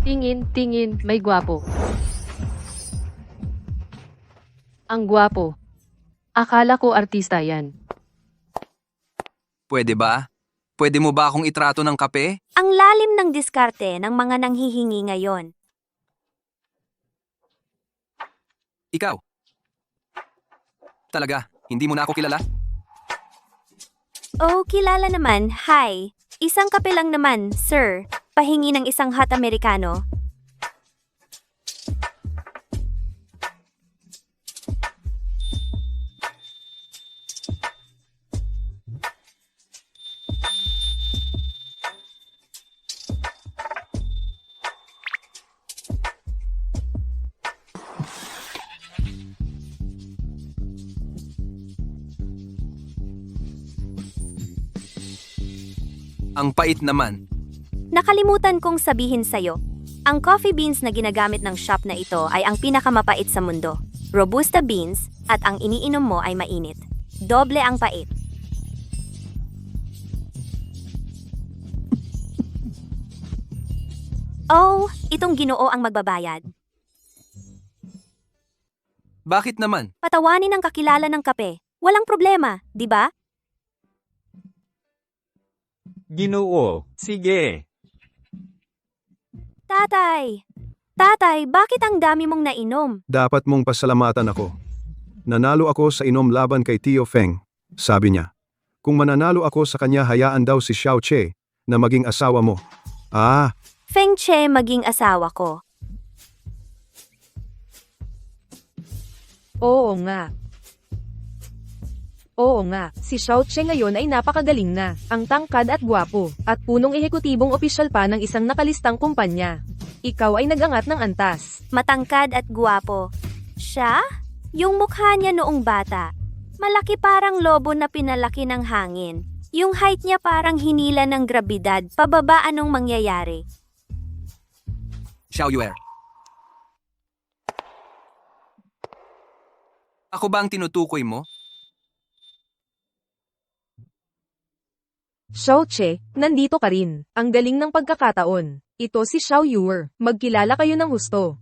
Tingin, may gwapo. Ang gwapo. Akala ko artista yan. Pwede ba? Pwede mo ba akong itrato ng kape? Ang lalim ng diskarte ng mga nanghihingi ngayon. Ikaw. Talaga, hindi mo na ako kilala? Oh, kilala naman. Hi. Isang kape lang naman, sir. Pahingi ng isang hot americano. Ang pait naman. Nakalimutan kong sabihin sa'yo. Ang coffee beans na ginagamit ng shop na ito ay ang pinakamapait sa mundo. Robusta beans at ang iniinom mo ay mainit. Doble ang pait. Oh, itong Ginoo ang magbabayad. Bakit naman? Patawanin ang kakilala ng kape. Walang problema, di ba? Ginoo, sige. Tatay! Tatay, bakit ang dami mong nainom? Dapat mong pasalamatan ako. Nanalo ako sa inom laban kay Tio Feng, sabi niya. Kung mananalo ako sa kanya, hayaan daw si Xiao Che na maging asawa mo. Ah, Feng Che maging asawa ko. Oo nga. Oo nga, si Xiao Che ngayon ay napakagaling na, ang tangkad at gwapo, at punong ehekutibong opisyal pa ng isang nakalistang kumpanya. Ikaw ay nagangat ng antas. Matangkad at guwapo. Siya? Yung mukha niya noong bata. Malaki parang lobo na pinalaki ng hangin. Yung height niya parang hinila ng grabidad. Pababa anong mangyayari? Xiao Yuer. Ako ba ang tinutukoy mo? Xiao Che, nandito ka rin. Ang galing ng pagkakataon. Ito si Xiao Yuer. Magkilala kayo ng husto.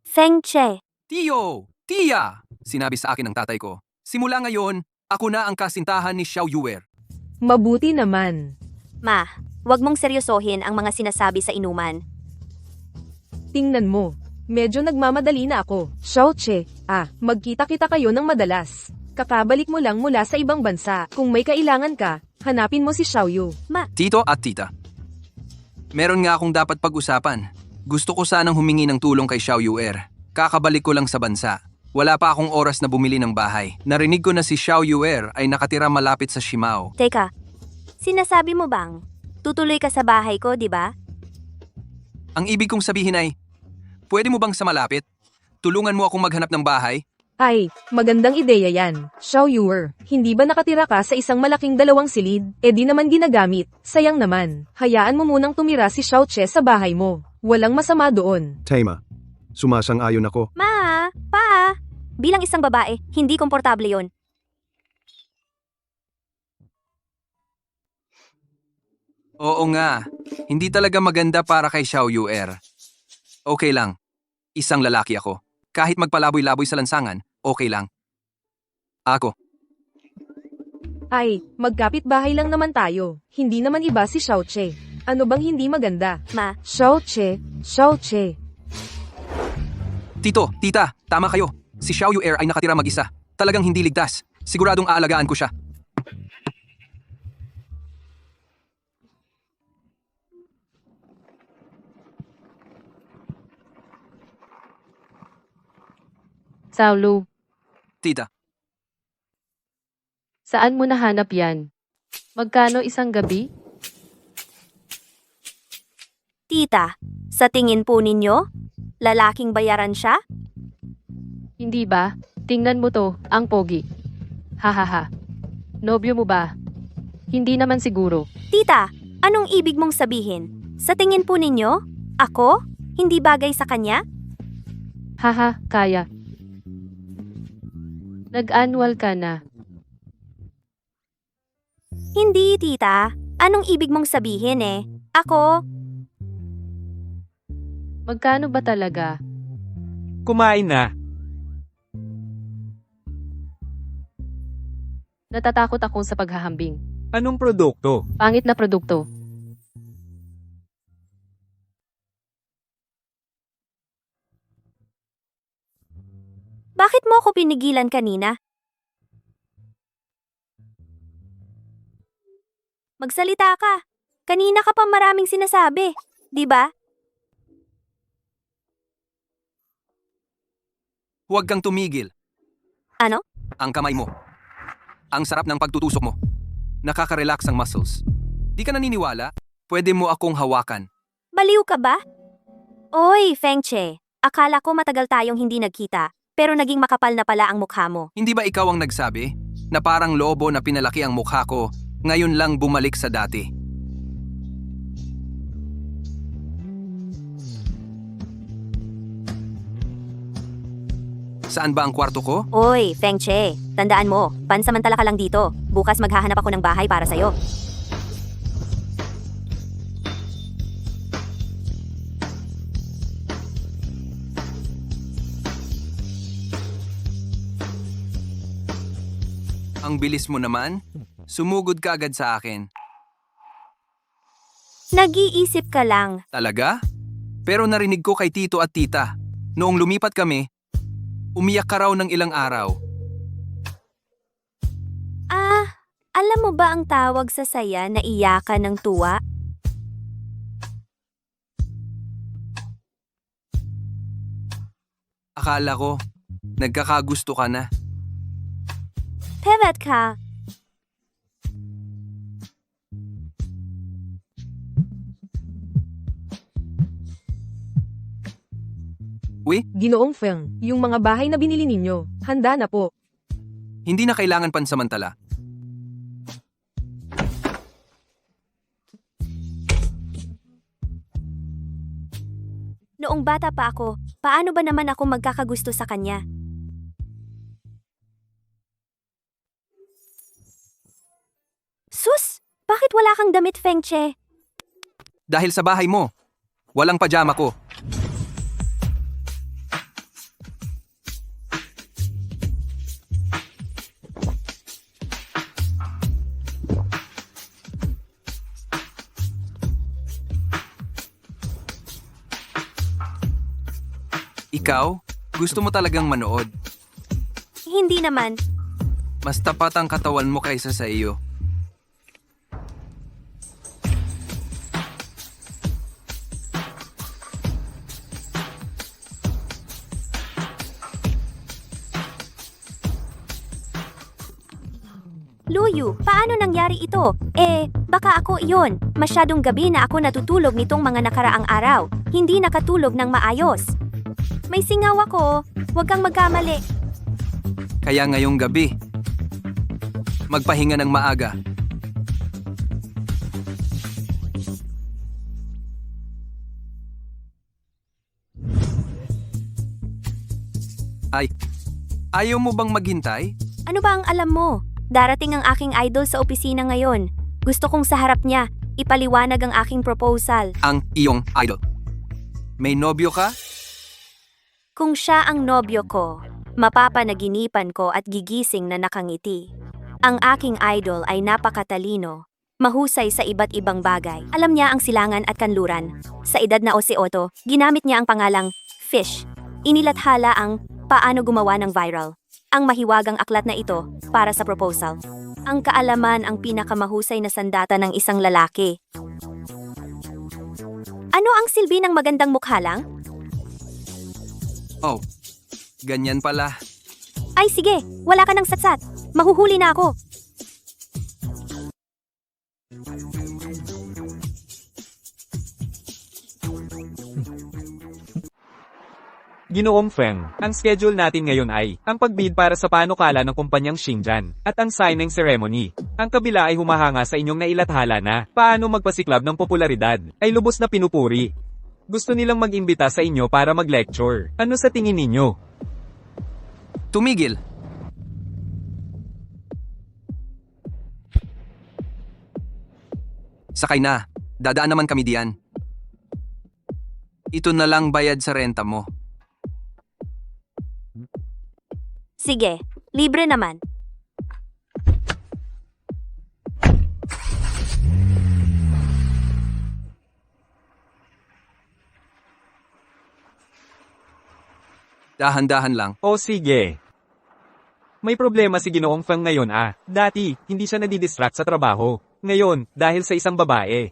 Feng Che. Tio! Tia! Sinabi sa akin ng tatay ko. Simula ngayon, ako na ang kasintahan ni Xiao Yuer. Mabuti naman. Ma, wag mong seryosohin ang mga sinasabi sa inuman. Tingnan mo. Medyo nagmamadali na ako. Xiao Che, magkita-kita kayo ng madalas. Kakabalik mo lang mula sa ibang bansa. Kung may kailangan ka, hanapin mo si Xiao Yu. Tito at tita. Meron nga akong dapat pag-usapan. Gusto ko sanang humingi ng tulong kay Xiao Yuer. Kakabalik ko lang sa bansa. Wala pa akong oras na bumili ng bahay. Narinig ko na si Xiao Yuer ay nakatira malapit sa Shimao. Teka, sinasabi mo bang tutuloy ka sa bahay ko, di ba? Ang ibig kong sabihin ay, pwede mo bang sa malapit? Tulungan mo akong maghanap ng bahay? Ay, magandang ideya yan. Xiao Yuer, hindi ba nakatira ka sa isang malaking 2 silid? E di naman ginagamit. Sayang naman. Hayaan mo munang tumira si Xiao Che sa bahay mo. Walang masama doon. Taima. Sumasang-ayon ako. Ma, pa, bilang isang babae, hindi komportable yon. Oo nga, hindi talaga maganda para kay Xiao Yuer. Okay lang, isang lalaki ako. Kahit magpalaboy-laboy sa lansangan, okay lang. Ako, Ay, magkapit bahay lang naman tayo. Hindi naman iba si Xiao Che. Ano bang hindi maganda? Ma, Xiao Che, Xiao Che. Tito, tita, tama kayo. Si Xiao Yuer ay nakatira mag-isa. Talagang hindi ligtas. Siguradong aalagaan ko siya. Saulo, Tita, saan mo nahanap yan? Magkano isang gabi? tita, sa tingin po ninyo, lalaking bayaran siya? Hindi ba? Tingnan mo to, ang pogi. Hahaha. Nobyo mo ba? Hindi naman siguro. Tita, anong ibig mong sabihin? Sa tingin po ninyo, ako? Hindi bagay sa kanya? Haha, kaya. Nag-annual ka na. Hindi, tita. Anong ibig mong sabihin eh? Ako? Magkano ba talaga? Kumain na. Natatakot akong sa paghahambing. Anong produkto? Pangit na produkto. Bakit mo ako pinigilan kanina? Magsalita ka. Kanina ka pa maraming sinasabi, di ba? Huwag kang tumigil. Ano? Ang kamay mo. Ang sarap ng pagtutusok mo. Nakaka-relax ang muscles. Di ka naniniwala? Pwede mo akong hawakan. Baliw ka ba? Oy, Feng Che. Akala ko matagal tayong hindi nagkita, pero naging makapal na pala ang mukha mo. Hindi ba ikaw ang nagsabi na parang lobo na pinalaki ang mukha ko, ngayon lang bumalik sa dati? Saan ba ang kwarto ko? Oy, Feng Che. Tandaan mo, pansamantala ka lang dito. Bukas maghahanap ako ng bahay para sa'yo. Ang bilis mo naman. Sumugod ka agad sa akin. Nag-iisip ka lang. Talaga? Pero narinig ko kay tito at tita. Noong lumipat kami, umiyak ka raw ng ilang araw. Alam mo ba ang tawag sa saya na iyakan ng tuwa? Akala ko, nagkakagusto ka na. Pevet ka. Uy, Ginoong Feng, yung mga bahay na binili ninyo, handa na po. hindi na kailangan pansamantala. Noong bata pa ako, paano ba naman ako magkakagusto sa kanya? Sus! Bakit wala kang damit, Feng Che? Dahil sa bahay mo, walang pajama ko. Ikaw, gusto mo talagang manood. Hindi naman. Mas tapat ang katawan mo kaysa sa iyo. Luyu, paano nangyari ito? Baka ako iyon. Masyadong gabi na ako natutulog nitong mga nakaraang araw. Hindi nakatulog ng maayos. May singaw ako. Huwag kang magkamali. Kaya ngayong gabi, magpahinga ng maaga. Ayaw mo bang maghintay? Ano ba ang alam mo? Darating ang aking idol sa opisina ngayon. Gusto kong sa harap niya, ipaliwanag ang aking proposal. Ang iyong idol. May nobyo ka? Kung siya ang nobyo ko, mapapanaginipan ko at gigising na nakangiti. Ang aking idol ay napakatalino, mahusay sa iba't ibang bagay. Alam niya ang silangan at kanluran. Sa edad na 18, ginamit niya ang pangalang Fish. Inilathala ang paano gumawa ng viral. Ang mahiwagang aklat na ito para sa proposal. Ang kaalaman ang pinakamahusay na sandata ng isang lalaki. Ano ang silbi ng magandang mukha lang? Oh, ganyan pala. Ay sige, wala ka ng satsat. Mahuhuli na ako. Ginoong Feng, ang schedule natin ngayon ay ang pagbid para sa panukala ng kumpanyang Xinjiang at ang signing ceremony. Ang kabila ay humahanga sa inyong nailathala na paano magpasiklab ng popularidad ay lubos na pinupuri. Gusto nilang mag-imbita sa inyo para mag-lecture. Ano sa tingin ninyo? Tumigil. Sakay na. Dadaan naman kami diyan. Ito na lang bayad sa renta mo. Sige, libre naman. Dahan-dahan lang. O sige. May problema si Ginoong Feng ngayon Dati, hindi siya nadidistract sa trabaho. Ngayon, dahil sa isang babae.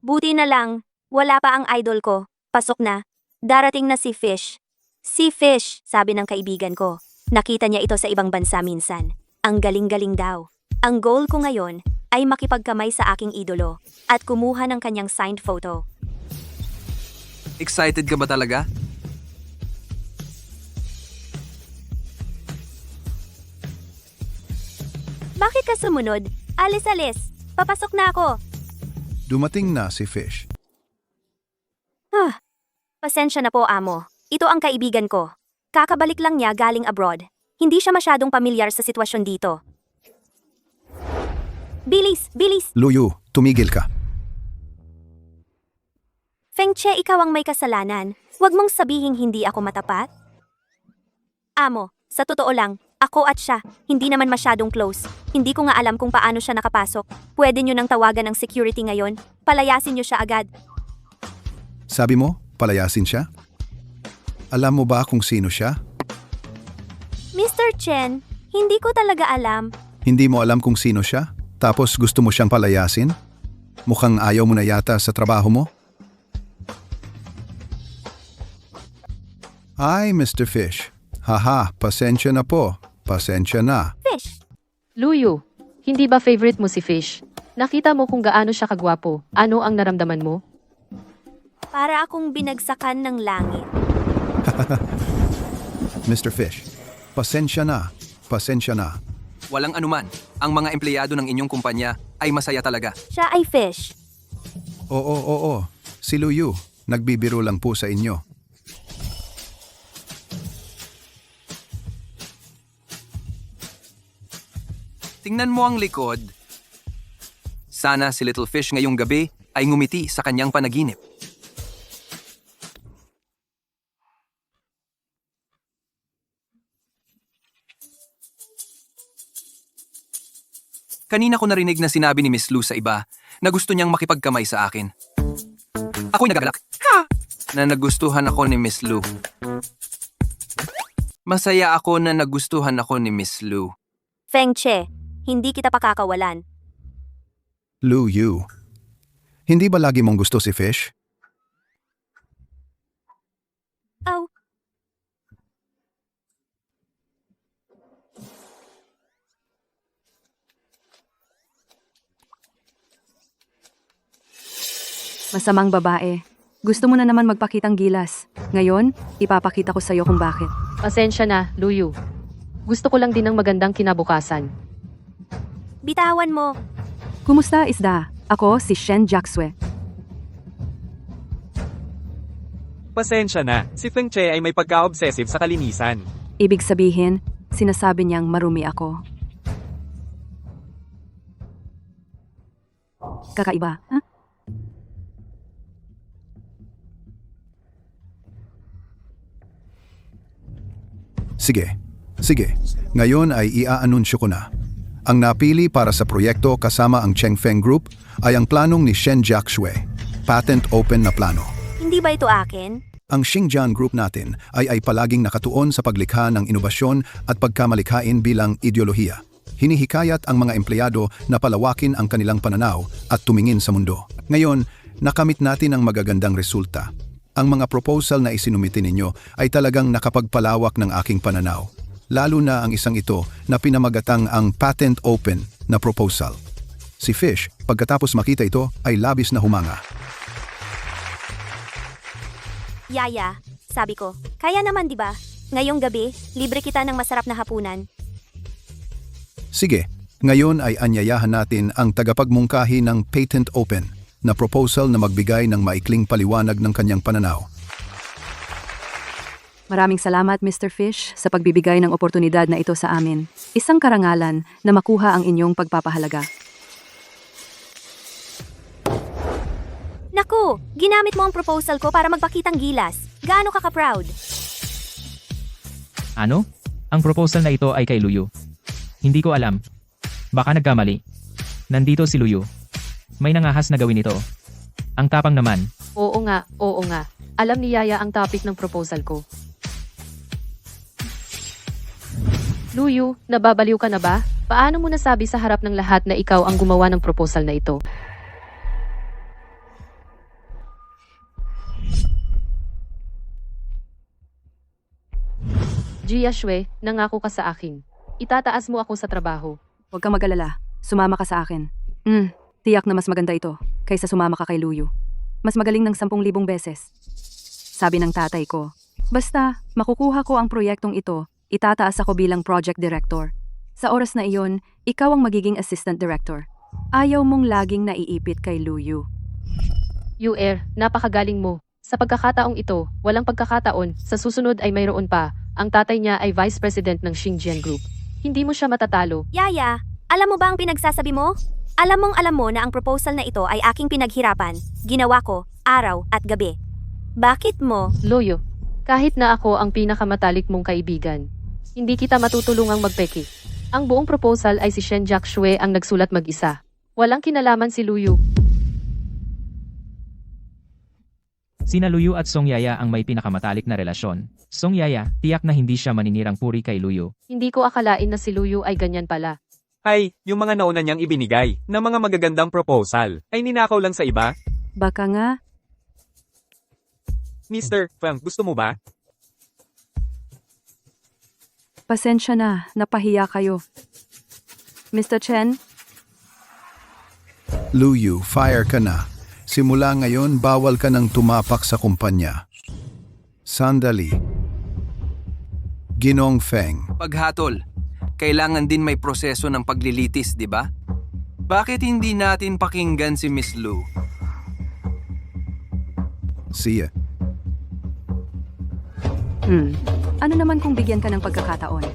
Buti na lang, wala pa ang idol ko. Pasok na. Darating na si Fish. Si Fish, sabi ng kaibigan ko. Nakita niya ito sa ibang bansa minsan. Ang galing-galing daw. Ang goal ko ngayon ay makipagkamay sa aking idolo at kumuha ng kanyang signed photo. Excited ka ba talaga? Bakit ka sumunod? Alis-alis. Papasok na ako. Dumating na si Fish. Pasensya na po, amo. Ito ang kaibigan ko. Kakabalik lang niya galing abroad. Hindi siya masyadong pamilyar sa sitwasyon dito. Bilis! Bilis! Luyu, tumigil ka. Feng Che, ikaw ang may kasalanan. Huwag mong sabihing hindi ako matapat. Amo, sa totoo lang, ako at siya, hindi naman masyadong close. Hindi ko nga alam kung paano siya nakapasok. Pwede nyo nang tawagan ng security ngayon. Palayasin nyo siya agad. Sabi mo, palayasin siya? Alam mo ba kung sino siya? Mr. Chen, hindi ko talaga alam. Hindi mo alam kung sino siya? Tapos gusto mo siyang palayasin? Mukhang ayaw mo na yata sa trabaho mo? Ay, Mr. Fish. Haha, pasensya na po. Pasensya na. Fish, Luyu, hindi ba favorite mo si Fish? Nakita mo kung gaano siya kagwapo. Ano ang naramdaman mo? para akong binagsakan ng langit. Mr. Fish, pasensya na. Pasensya na. Walang anuman. Ang mga empleyado ng inyong kumpanya ay masaya talaga. Siya ay Fish. Oo. Si Luyu, nagbibiro lang po sa inyo. Tingnan mo ang likod. Sana si Little Fish ngayong gabi ay ngumiti sa kanyang panaginip. Kanina ko narinig na sinabi ni Miss Lu sa iba na gusto niyang makipagkamay sa akin. Ako'y nagagalak. Na nagustuhan ako ni Miss Lu. Masaya ako na nagustuhan ako ni Miss Lu. Feng Che, hindi kita pakakawalan. Luyu, hindi ba lagi mong gusto si Fish? Oh, Masamang babae. Gusto mo na naman magpakitang gilas. Ngayon, ipapakita ko sa'yo kung bakit. Pasensya na, Luyu. Gusto ko lang din ng magandang kinabukasan. bitawan mo. Kumusta, isda? Ako si Shen Jaxue. Pasensya na, si Feng Che ay may pagka-obsessive sa kalinisan. Ibig sabihin, sinasabi niyang marumi ako. Kakaiba, ha? Sige. Ngayon ay iaanunsyo ko na. Ang napili para sa proyekto kasama ang Chengfeng Group ay ang planong ni Shen Jiaxue, patent open na plano. Hindi ba ito akin? Ang Xinjiang Group natin ay palaging nakatuon sa paglikha ng inobasyon at pagkamalikhain bilang ideolohiya. Hinihikayat ang mga empleyado na palawakin ang kanilang pananaw at tumingin sa mundo. Ngayon, nakamit natin ang magagandang resulta. Ang mga proposal na isinumite ninyo ay talagang nakapagpalawak ng aking pananaw. Lalo na ang isang ito na pinamagatang ang patent open na proposal. Si Fish, pagkatapos makita ito, ay labis na humanga. Yaya, sabi ko, kaya naman 'di ba? Ngayong gabi, libre kita ng masarap na hapunan. Sige, ngayon ay anyayahan natin ang tagapagmungkahi ng patent open na proposal na magbigay ng maikling paliwanag ng kanyang pananaw. Maraming salamat, Mr. Fish, sa pagbibigay ng oportunidad na ito sa amin. Isang karangalan na makuha ang inyong pagpapahalaga. Naku, ginamit mo ang proposal ko para magpakitang gilas. Gaano ka ka-proud? Ano? Ang proposal na ito ay kay Luyu. Hindi ko alam. Baka nagkamali. Nandito si Luyu. May nangahas na gawin ito. Ang tapang naman. Oo nga, oo nga. Alam ni Yaya ang topic ng proposal ko. Luyu, nababaliw ka na ba? Paano mo nasabi sa harap ng lahat na ikaw ang gumawa ng proposal na ito? Jia Shue, nangako ka sa akin. Itataas mo ako sa trabaho. Huwag kang mag-alala. Sumama ka sa akin. Tiyak na mas maganda ito kaysa sumama ka kay Luyu. Mas magaling ng 10,000 beses. Sabi ng tatay ko. Basta, makukuha ko ang proyektong ito, itataas ako bilang project director. Sa oras na iyon, ikaw ang magiging assistant director. Ayaw mong laging naiipit kay Luyu. Yuer, napakagaling mo. Sa pagkakataong ito, walang pagkakataon, sa susunod ay mayroon pa. Ang tatay niya ay vice president ng Xinjiang Group. Hindi mo siya matatalo. Yaya, alam mo ba ang pinagsasabi mo? Alam mo na ang proposal na ito ay aking pinaghirapan. Ginawa ko, araw at gabi. Bakit mo? Loyo, kahit na ako ang pinakamatalik mong kaibigan, hindi kita matutulungang magpeke. Ang buong proposal ay si Shen Jiaxue ang nagsulat mag-isa. Walang kinalaman si Luyu. Sina Luyu at Song Yaya ang may pinakamatalik na relasyon. Song Yaya, tiyak na hindi siya maninirang puri kay Luyu. Hindi ko akalain na si Luyu ay ganyan pala. Ay, yung mga nauna niyang ibinigay na mga magagandang proposal ay ninakaw lang sa iba? Baka nga, Mr. Feng, gusto mo ba? pasensya na, napahiya kayo. Mr. Chen, Luyu, fire ka na. Simula ngayon, bawal ka nang tumapak sa kumpanya. Sandali. Ginong Feng. Paghatol, kailangan din may proseso ng paglilitis, di ba? Bakit hindi natin pakinggan si Miss Lu? Siya. Ano naman kung bigyan ka ng pagkakataon?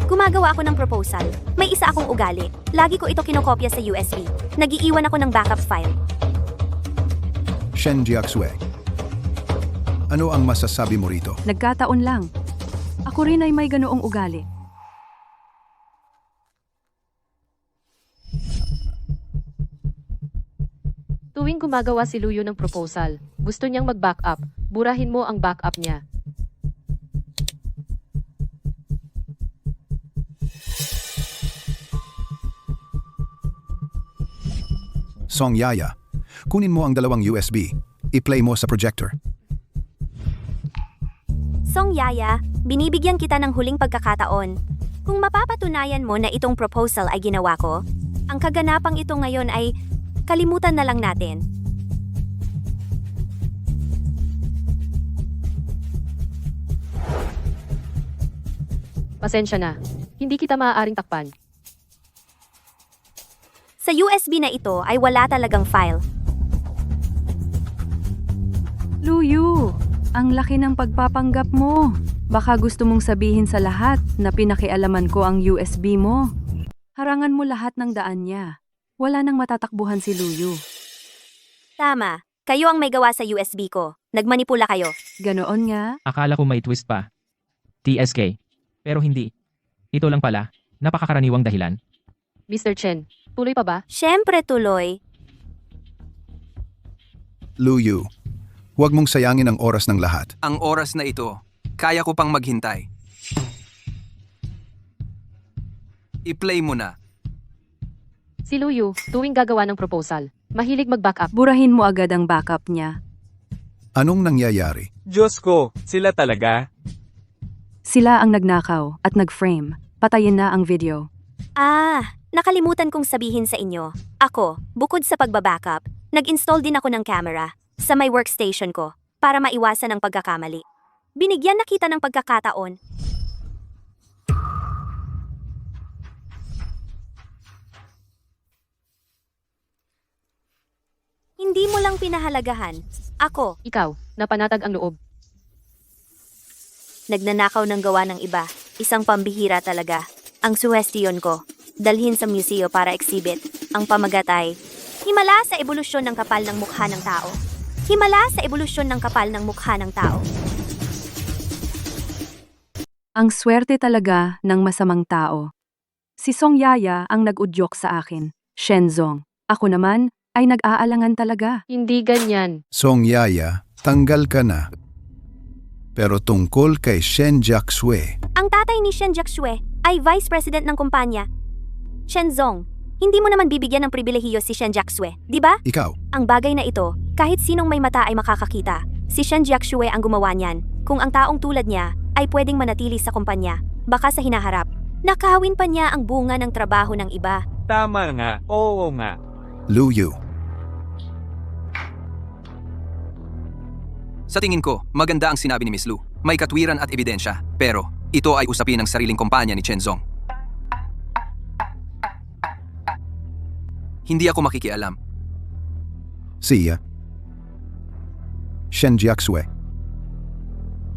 Gumagawa ako ng proposal. May isa akong ugali. Lagi ko ito kinokopya sa USB. Nagiiwan ako ng backup file. Shen Jiaxue. Ano ang masasabi mo rito? Nagkataon lang. Ako rin ay may ganoong ugali. Tuwing gumagawa si Luyu ng proposal, gusto niyang mag-backup. Burahin mo ang backup niya. Song Yaya. Kunin mo ang 2 USB. I-play mo sa projector. Song Yaya, binibigyan kita ng huling pagkakataon. Kung mapapatunayan mo na itong proposal ay ginawa ko, ang kaganapang ito ngayon ay kalimutan na lang natin. Pasensya na. Hindi kita maaaring takpan. Sa USB na ito ay wala talagang file. Luyu, ang laki ng pagpapanggap mo. Baka gusto mong sabihin sa lahat na pinakialaman ko ang USB mo. Harangan mo lahat ng daan niya. Wala nang matatakbuhan si Luyu. Tama, kayo ang may gawa sa USB ko. Nagmanipula kayo. Ganoon nga. Akala ko may twist pa. TSK. Pero hindi. Ito lang pala. Napakakaraniwang dahilan. Mr. Chen, tuloy pa ba? Siyempre tuloy. Luyu. Huwag mong sayangin ang oras ng lahat. Ang oras na ito, kaya ko pang maghintay. I-play mo na. Si Luyu, tuwing gagawa ng proposal, mahilig mag-backup. Burahin mo agad ang backup niya. Anong nangyayari? Diyos ko, sila talaga. Sila ang nagnakaw at nag-frame. Patayin na ang video. Nakalimutan kong sabihin sa inyo. Ako, bukod sa pagbabackup, nag-install din ako ng camera sa may workstation ko para maiwasan ang pagkakamali. Binigyan na kita ng pagkakataon. Hindi mo lang pinahalagahan. Ako, Ikaw, napanatag ang loob. nagnanakaw ng gawa ng iba. Isang pambihira talaga. Ang suhestiyon ko, dalhin sa museo para exhibit. Ang pamagat ay Himala sa ebolusyon ng kapal ng mukha ng tao. Himala sa ebolusyon ng kapal ng mukha ng tao. Ang swerte talaga ng masamang tao. Si Song Yaya ang nag-udyok sa akin. Shenzong. Ako naman ay nag-aalangan talaga. Hindi ganyan. Song Yaya, tanggal ka na. Pero tungkol kay Shen Jiaxue, Ang tatay ni Shen Jiaxue ay vice president ng kumpanya. Shenzong, hindi mo naman bibigyan ng pribilehiyo si Shen Jiaxue, di ba? ikaw, Ang bagay na ito, kahit sinong may mata ay makakakita. Si Shen Jiaxue ang gumawa niyan. Kung ang taong tulad niya ay pwedeng manatili sa kumpanya, baka sa hinaharap, nakahawin pa niya ang bunga ng trabaho ng iba. Tama nga, oo nga. Lu Yu. Sa tingin ko, maganda ang sinabi ni Miss Lu. May katwiran at ebidensya. Pero, ito ay usapin ng sariling kumpanya ni Shenzong. Hindi ako makikialam. Siya. Shen Jiaxue.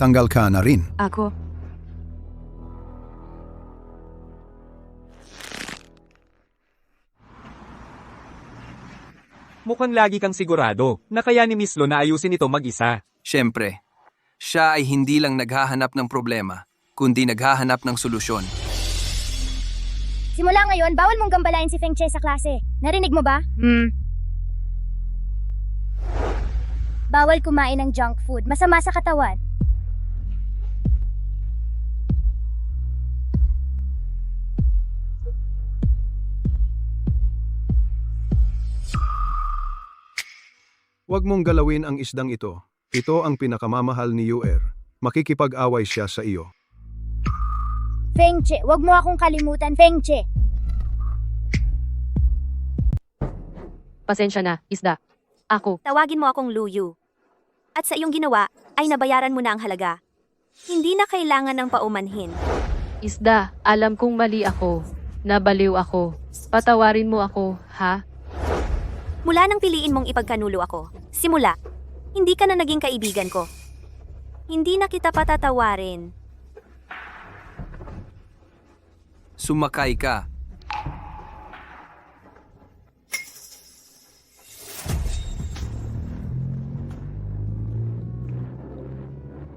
Tanggal ka na rin. Ako, Mukhang lagi kang sigurado na kaya ni Miss Lo na ayusin ito mag-isa. Siyempre, siya ay hindi lang naghahanap ng problema, kundi naghahanap ng solusyon. Simula ngayon, bawal mong gambalain si Feng Che sa klase. Narinig mo ba? Bawal kumain ng junk food. Masama sa katawan. Huwag mong galawin ang isdang ito. Ito ang pinakamamahal ni UR. Makikipag-away siya sa iyo. Feng Che, wag mo akong kalimutan, Feng Che. Pasensya na, isda. Ako. Tawagin mo akong Lu Yu. At sa iyong ginawa, ay nabayaran mo na ang halaga. Hindi na kailangan ng paumanhin. Isda, alam kong mali ako. Nabaliw ako. Patawarin mo ako, ha? Mula nang piliin mong ipagkanulo ako, simula, hindi ka na naging kaibigan ko. Hindi na kita patatawarin. Sumakay ka.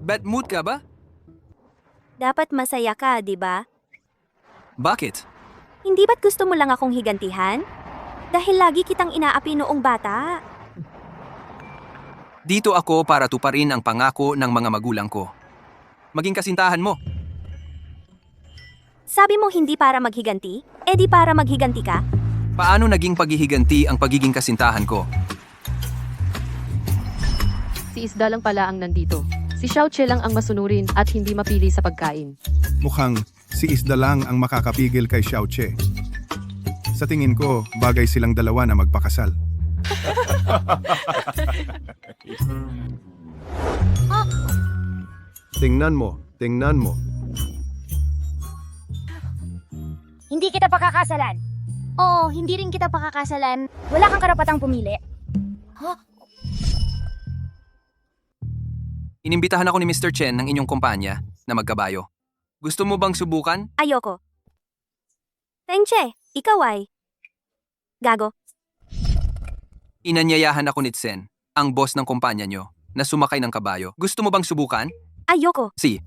Bad mood ka ba? Dapat masaya ka, di ba? Bakit? Hindi ba't gusto mo lang akong higantihan? Dahil lagi kitang inaapi noong bata. Dito ako para tuparin ang pangako ng mga magulang ko. Maging kasintahan mo. Sabi mo hindi para maghiganti? Eh di para maghiganti ka? Paano naging paghihiganti ang pagiging kasintahan ko? Si isda lang pala ang nandito. Si Xiao Che lang ang masunurin at hindi mapili sa pagkain. Mukhang si Isda lang ang makakapigil kay Xiao Che. Sa tingin ko, bagay silang dalawa na magpakasal. Tingnan mo, tingnan mo. Hindi kita pakakasalan. Oo, hindi rin kita pakakasalan. Wala kang karapatang pumili. Inimbitahan ako ni Mr. Chen ng inyong kumpanya na magkabayo. Gusto mo bang subukan? Ayoko. Feng Che, ikaw ay. Gago. Inanyayahan ako ni Tsen, ang boss ng kumpanya nyo, na sumakay ng kabayo. Gusto mo bang subukan? Ayoko. Si.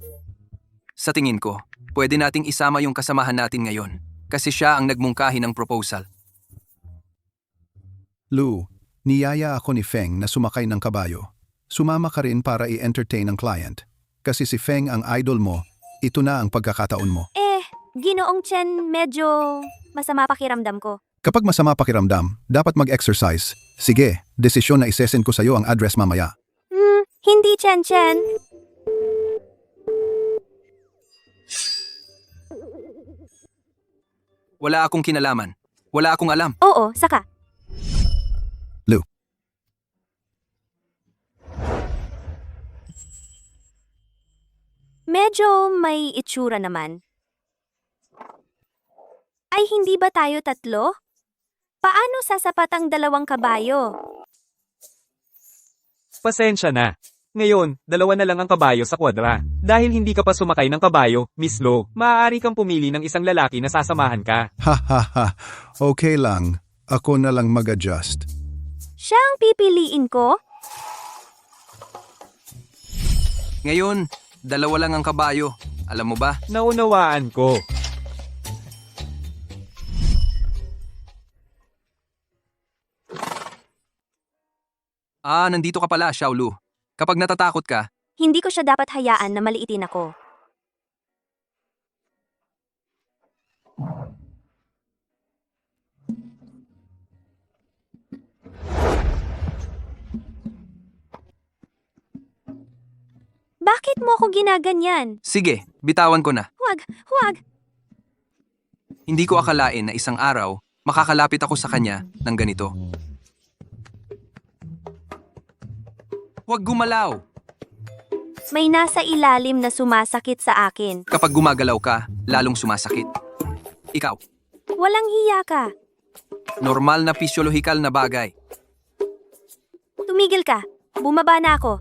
Sa tingin ko, pwede nating isama yung kasamahan natin ngayon. Kasi siya ang nagmungkahi ng proposal. Lu, niyaya ako ni Feng na sumakay ng kabayo. Sumama ka rin para i-entertain ang client. Kasi si Feng ang idol mo, ito na ang pagkakataon mo. Ginoong Chen, medyo masama pakiramdam ko. Kapag masama pakiramdam, dapat mag-exercise. Sige, desisyon na isesend ko sa iyo ang address mamaya. Hindi Chen. Wala akong kinalaman. Wala akong alam. Oo, saka. Lu. Medyo may itsura naman. Ay hindi ba tayo tatlo? Paano sasapat ang 2 kabayo? Pasensya na. Ngayon, 2 na lang ang kabayo sa kwadra. Dahil hindi ka pa sumakay ng kabayo, Miss Lo, maaari kang pumili ng isang lalaki na sasamahan ka. Ha ha ha, okay lang. Ako na lang mag-adjust. Siya ang pipiliin ko? Ngayon, dalawa lang ang kabayo. Alam mo ba? Naunawaan ko. Nandito ka pala, Xiaolu. Kapag natatakot ka, Hindi ko siya dapat hayaan na maliitin ako. Bakit mo ako ginaganyan? sige, bitawan ko na. Huwag! Hindi ko akalain na isang araw, makakalapit ako sa kanya ng ganito. Huwag gumalaw! May nasa ilalim na sumasakit sa akin. Kapag gumagalaw ka, lalong sumasakit. Ikaw, Walang hiya ka. normal na pisyolohikal na bagay. Tumigil ka. Bumaba na ako.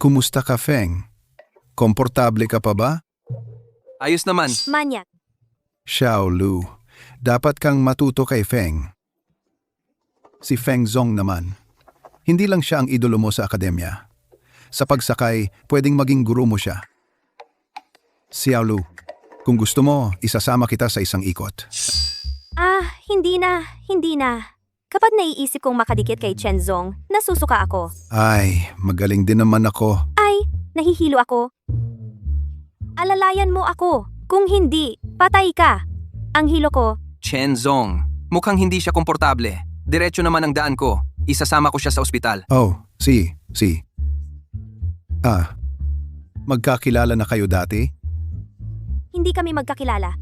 Kumusta ka, Feng? Komportable ka pa ba? Ayos naman, Manyak. Xiaolu, dapat kang matuto kay Feng. Si Feng Zong naman. Hindi lang siya ang idolo mo sa akademya. Sa pagsakay, pwedeng maging guro mo siya. Xiaolu, kung gusto mo, isasama kita sa isang ikot. Hindi na. Kapag naiisip kong makadikit kay Chen Zong, nasusuka ako. Ay, magaling din naman ako. Nahihilo ako. Alalayan mo ako. Kung hindi, patay ka. Ang hilo ko, Chen Zong. Mukhang hindi siya komportable. Diretso naman ang daan ko. Isasama ko siya sa ospital. Oh, si. Magkakilala na kayo dati? hindi kami magkakilala.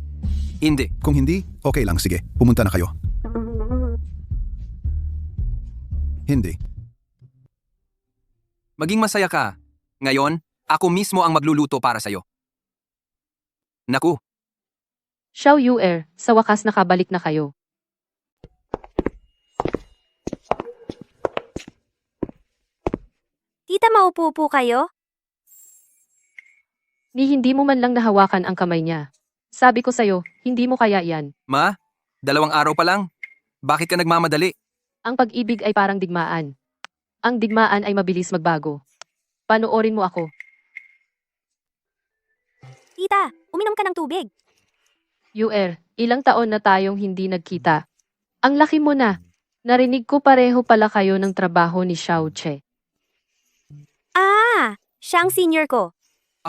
Hindi. Kung hindi, okay lang, sige. Pumunta na kayo. Hindi. Maging masaya ka. Ngayon, ako mismo ang magluluto para sa'yo. Naku, Xiao Yuer, sa wakas nakabalik na kayo. Tita, maupo po kayo? Ni hindi mo man lang nahawakan ang kamay niya. Sabi ko sa'yo, hindi mo kaya yan. ma, 2 araw pa lang. Bakit ka nagmamadali? Ang pag-ibig ay parang digmaan. Ang digmaan ay mabilis magbago. Panoorin mo ako. Tita, uminom ka ng tubig. Yuer, ilang taon na tayong hindi nagkita. Ang laki mo na. Narinig ko pareho pala kayo ng trabaho ni Xiao Che. Siya ang senior ko.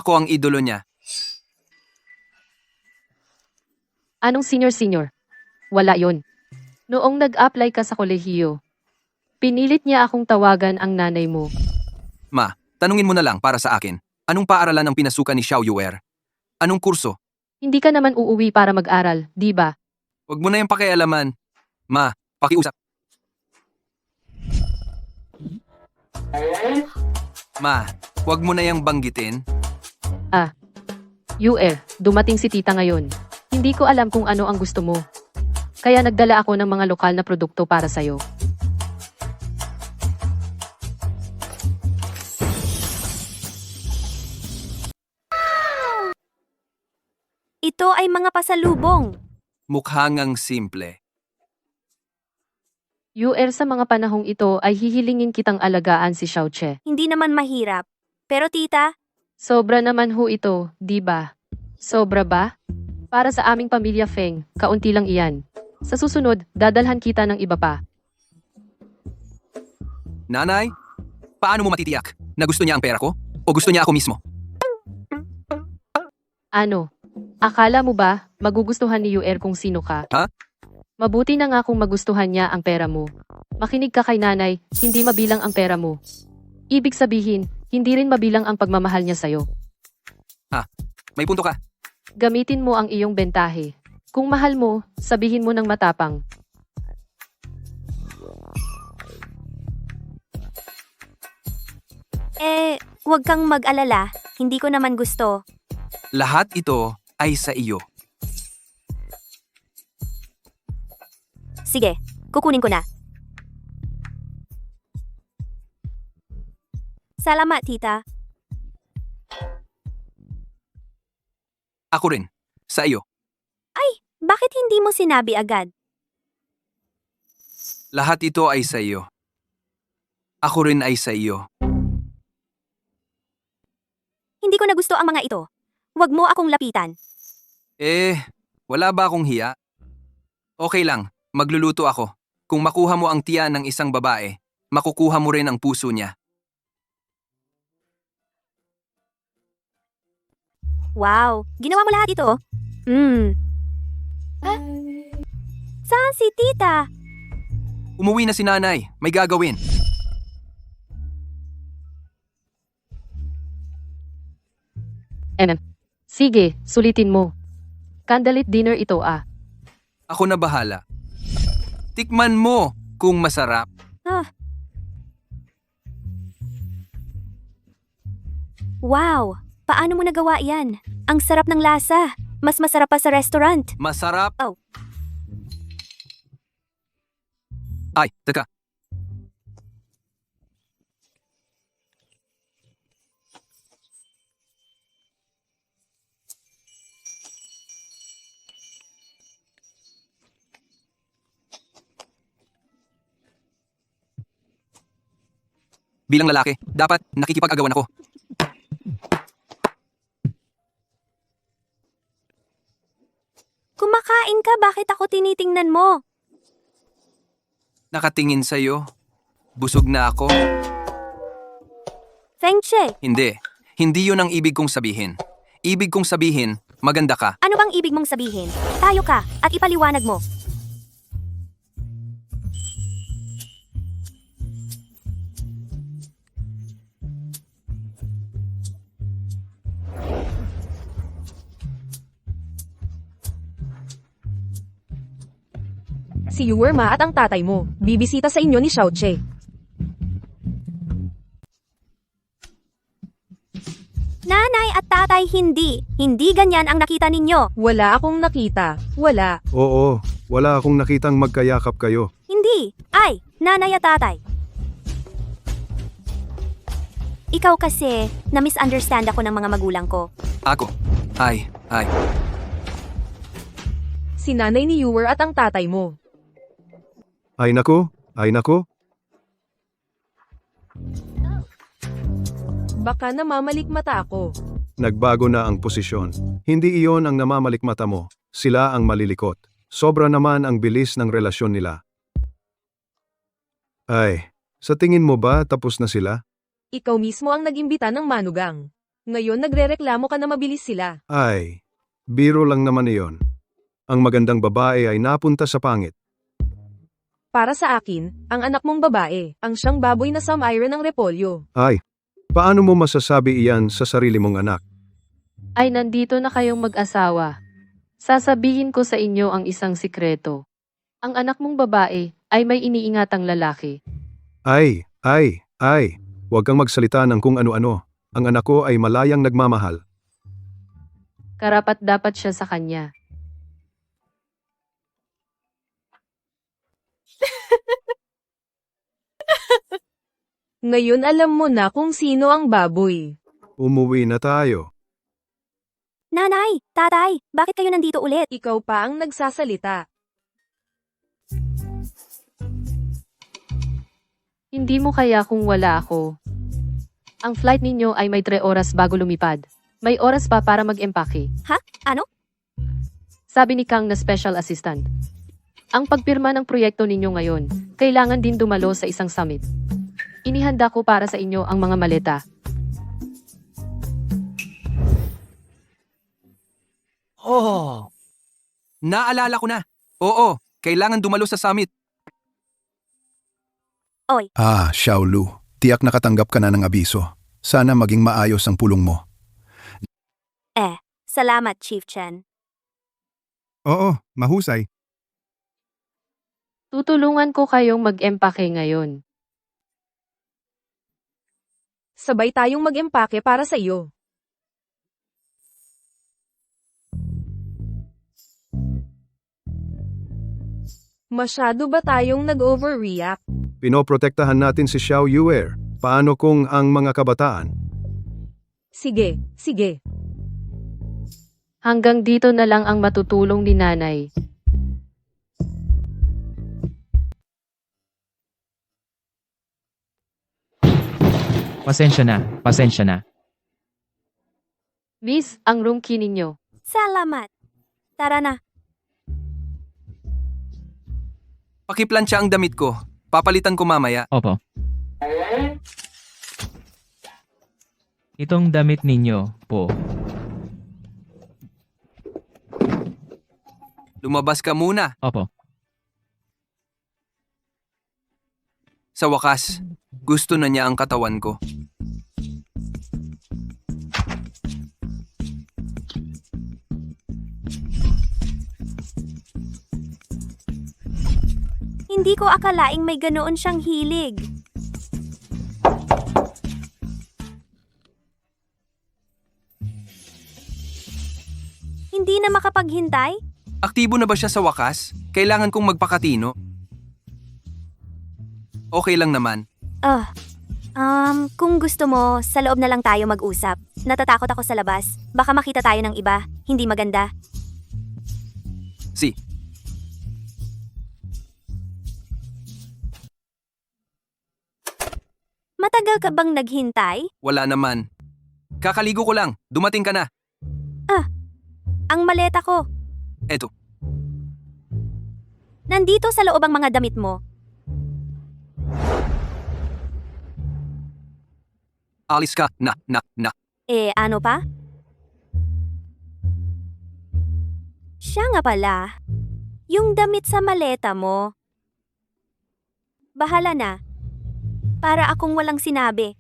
Ako ang idolo niya. Anong senior? Wala yon. Noong nag-apply ka sa kolehiyo, pinilit niya akong tawagan ang nanay mo. Ma, tanungin mo na lang para sa akin. Anong paaralan ang pinasukan ni Xiao Yuer? Anong kurso? Hindi ka naman uuwi para mag-aral, di ba? Huwag mo na yung pakialaman. Ma, pakiusap. Ma, huwag mo na yung banggitin. Yuer, dumating si tita ngayon. Hindi ko alam kung ano ang gusto mo. Kaya nagdala ako ng mga lokal na produkto para sa'yo. Ito ay mga pasalubong. Mukhangang simple. Yuer, sa mga panahong ito ay hihilingin kitang alagaan si Xiao Che. Hindi naman mahirap. Pero tita, Sobra naman ho ito, di ba? Sobra ba? Para sa aming pamilya Feng, kaunti lang iyan. Sa susunod, dadalhan kita ng iba pa. Nanay, paano mo matitiyak na gusto niya ang pera ko? O gusto niya ako mismo? Ano? Akala mo ba, magugustuhan ni Yuer kung sino ka? Ha? Mabuti na nga kung magustuhan niya ang pera mo. Makinig ka kay nanay, hindi mabilang ang pera mo. Ibig sabihin, hindi rin mabilang ang pagmamahal niya sa'yo. May punto ka. Gamitin mo ang iyong bentahe. Kung mahal mo, sabihin mo ng matapang. huwag kang mag-alala. Hindi ko naman gusto. Lahat ito ay sa iyo. Sige, kukunin ko na. Salamat, tita. Ako rin. Sa iyo. Bakit hindi mo sinabi agad? Lahat ito ay sa iyo. Ako rin ay sa iyo. Hindi ko na gusto ang mga ito. Huwag mo akong lapitan. Wala ba akong hiya? Okay lang, magluluto ako. Kung makuha mo ang tiyan ng isang babae, makukuha mo rin ang puso niya. Wow, ginawa mo lahat ito? Saan si tita? Umuwi na si nanay, may gagawin. Sige, sulitin mo. Candlelit dinner ito ah. Ako na bahala. Tikman mo kung masarap. Wow, paano mo nagawa yan? Ang sarap ng lasa. Mas masarap pa sa restaurant. Masarap. Oh. Ay, teka. Bilang lalaki, dapat nakikipag-agawan ako. Kumakain ka, bakit ako tinitingnan mo? Nakatingin sa'yo. Busog na ako. Feng Che, Hindi. Hindi yun ang ibig kong sabihin. Ibig kong sabihin, maganda ka. ano bang ibig mong sabihin? Tayo ka at ipaliwanag mo. Si Yuerma at ang tatay mo, bibisita sa inyo ni Xiaoche. Nanay at tatay, hindi. Hindi ganyan ang nakita ninyo. Wala akong nakita. Wala. Oo, wala akong nakitang magkayakap kayo. Hindi. Ay, nanay at tatay. Ikaw kasi, na-misunderstand ako ng mga magulang ko. Ako. Ay. Si nanay ni Yuer at ang tatay mo. Ay nako, Baka namamalikmata ako. nagbago na ang posisyon. Hindi iyon ang namamalikmata mo, sila ang malilikot. Sobra naman ang bilis ng relasyon nila. Ay, sa tingin mo ba tapos na sila? Ikaw mismo ang nagimbita ng manugang. Ngayon nagrereklamo ka na mabilis sila. Ay, biro lang naman iyon. Ang magandang babae ay napunta sa pangit. Para sa akin, ang anak mong babae, ang siyang baboy na samira ng repolyo. Ay, paano mo masasabi iyan sa sarili mong anak? Ay nandito na kayong mag-asawa. Sasabihin ko sa inyo ang isang sikreto. Ang anak mong babae ay may iniingatang lalaki. Ay, huwag kang magsalita ng kung ano-ano. Ang anak ko ay malayang nagmamahal. Karapat dapat siya sa kanya. Ngayon alam mo na kung sino ang baboy. Umuwi na tayo. Nanay, tatay, bakit kayo nandito ulit? Ikaw pa ang nagsasalita. Hindi mo kaya kung wala ako. Ang flight ninyo ay may 3 oras bago lumipad. May oras pa para mag-empake. Ha? Ano? Sabi ni Kang na special assistant. Ang pagpirma ng proyekto ninyo ngayon, kailangan din dumalo sa isang summit. Inihanda ko para sa inyo ang mga maleta. Oh! Naalala ko na. Oo, kailangan dumalo sa summit. Ah, Xiaolu, tiyak nakatanggap ka na ng abiso. Sana maging maayos ang pulong mo. Salamat, Chief Chen. Oo, mahusay. Tutulungan ko kayong mag-empake ngayon. Sabay tayong mag-empake para sa iyo. Masyado ba tayong nag-overreact? Pinoprotektahan natin si Xiao Yuer. Paano kung ang mga kabataan? Sige. Hanggang dito na lang ang matutulong ni nanay. Pasensya na, pasensya na. Miss, ang room key ninyo. Salamat. Tara na. Pakiplansya ang damit ko. Papalitan ko mamaya. Opo. Itong damit ninyo po. Lumabas ka muna. Opo. Sa wakas, gusto na niya ang katawan ko. Hindi ko akalaing may ganoon siyang hilig. Hindi na makapaghintay? Aktibo na ba siya sa wakas? Kailangan kong magpakatino. Okay lang naman. Kung gusto mo, sa loob na lang tayo mag-usap. Natatakot ako sa labas. Baka makita tayo ng iba. Hindi maganda. Si, Matagal ka bang naghintay? wala naman. Kakaligo ko lang. Dumating ka na. Ang maleta ko. Eto, Nandito sa loob ang mga damit mo. alis ka. Na. Ano pa? Siya nga pala. Yung damit sa maleta mo. Bahala na. Para akong walang sinabi.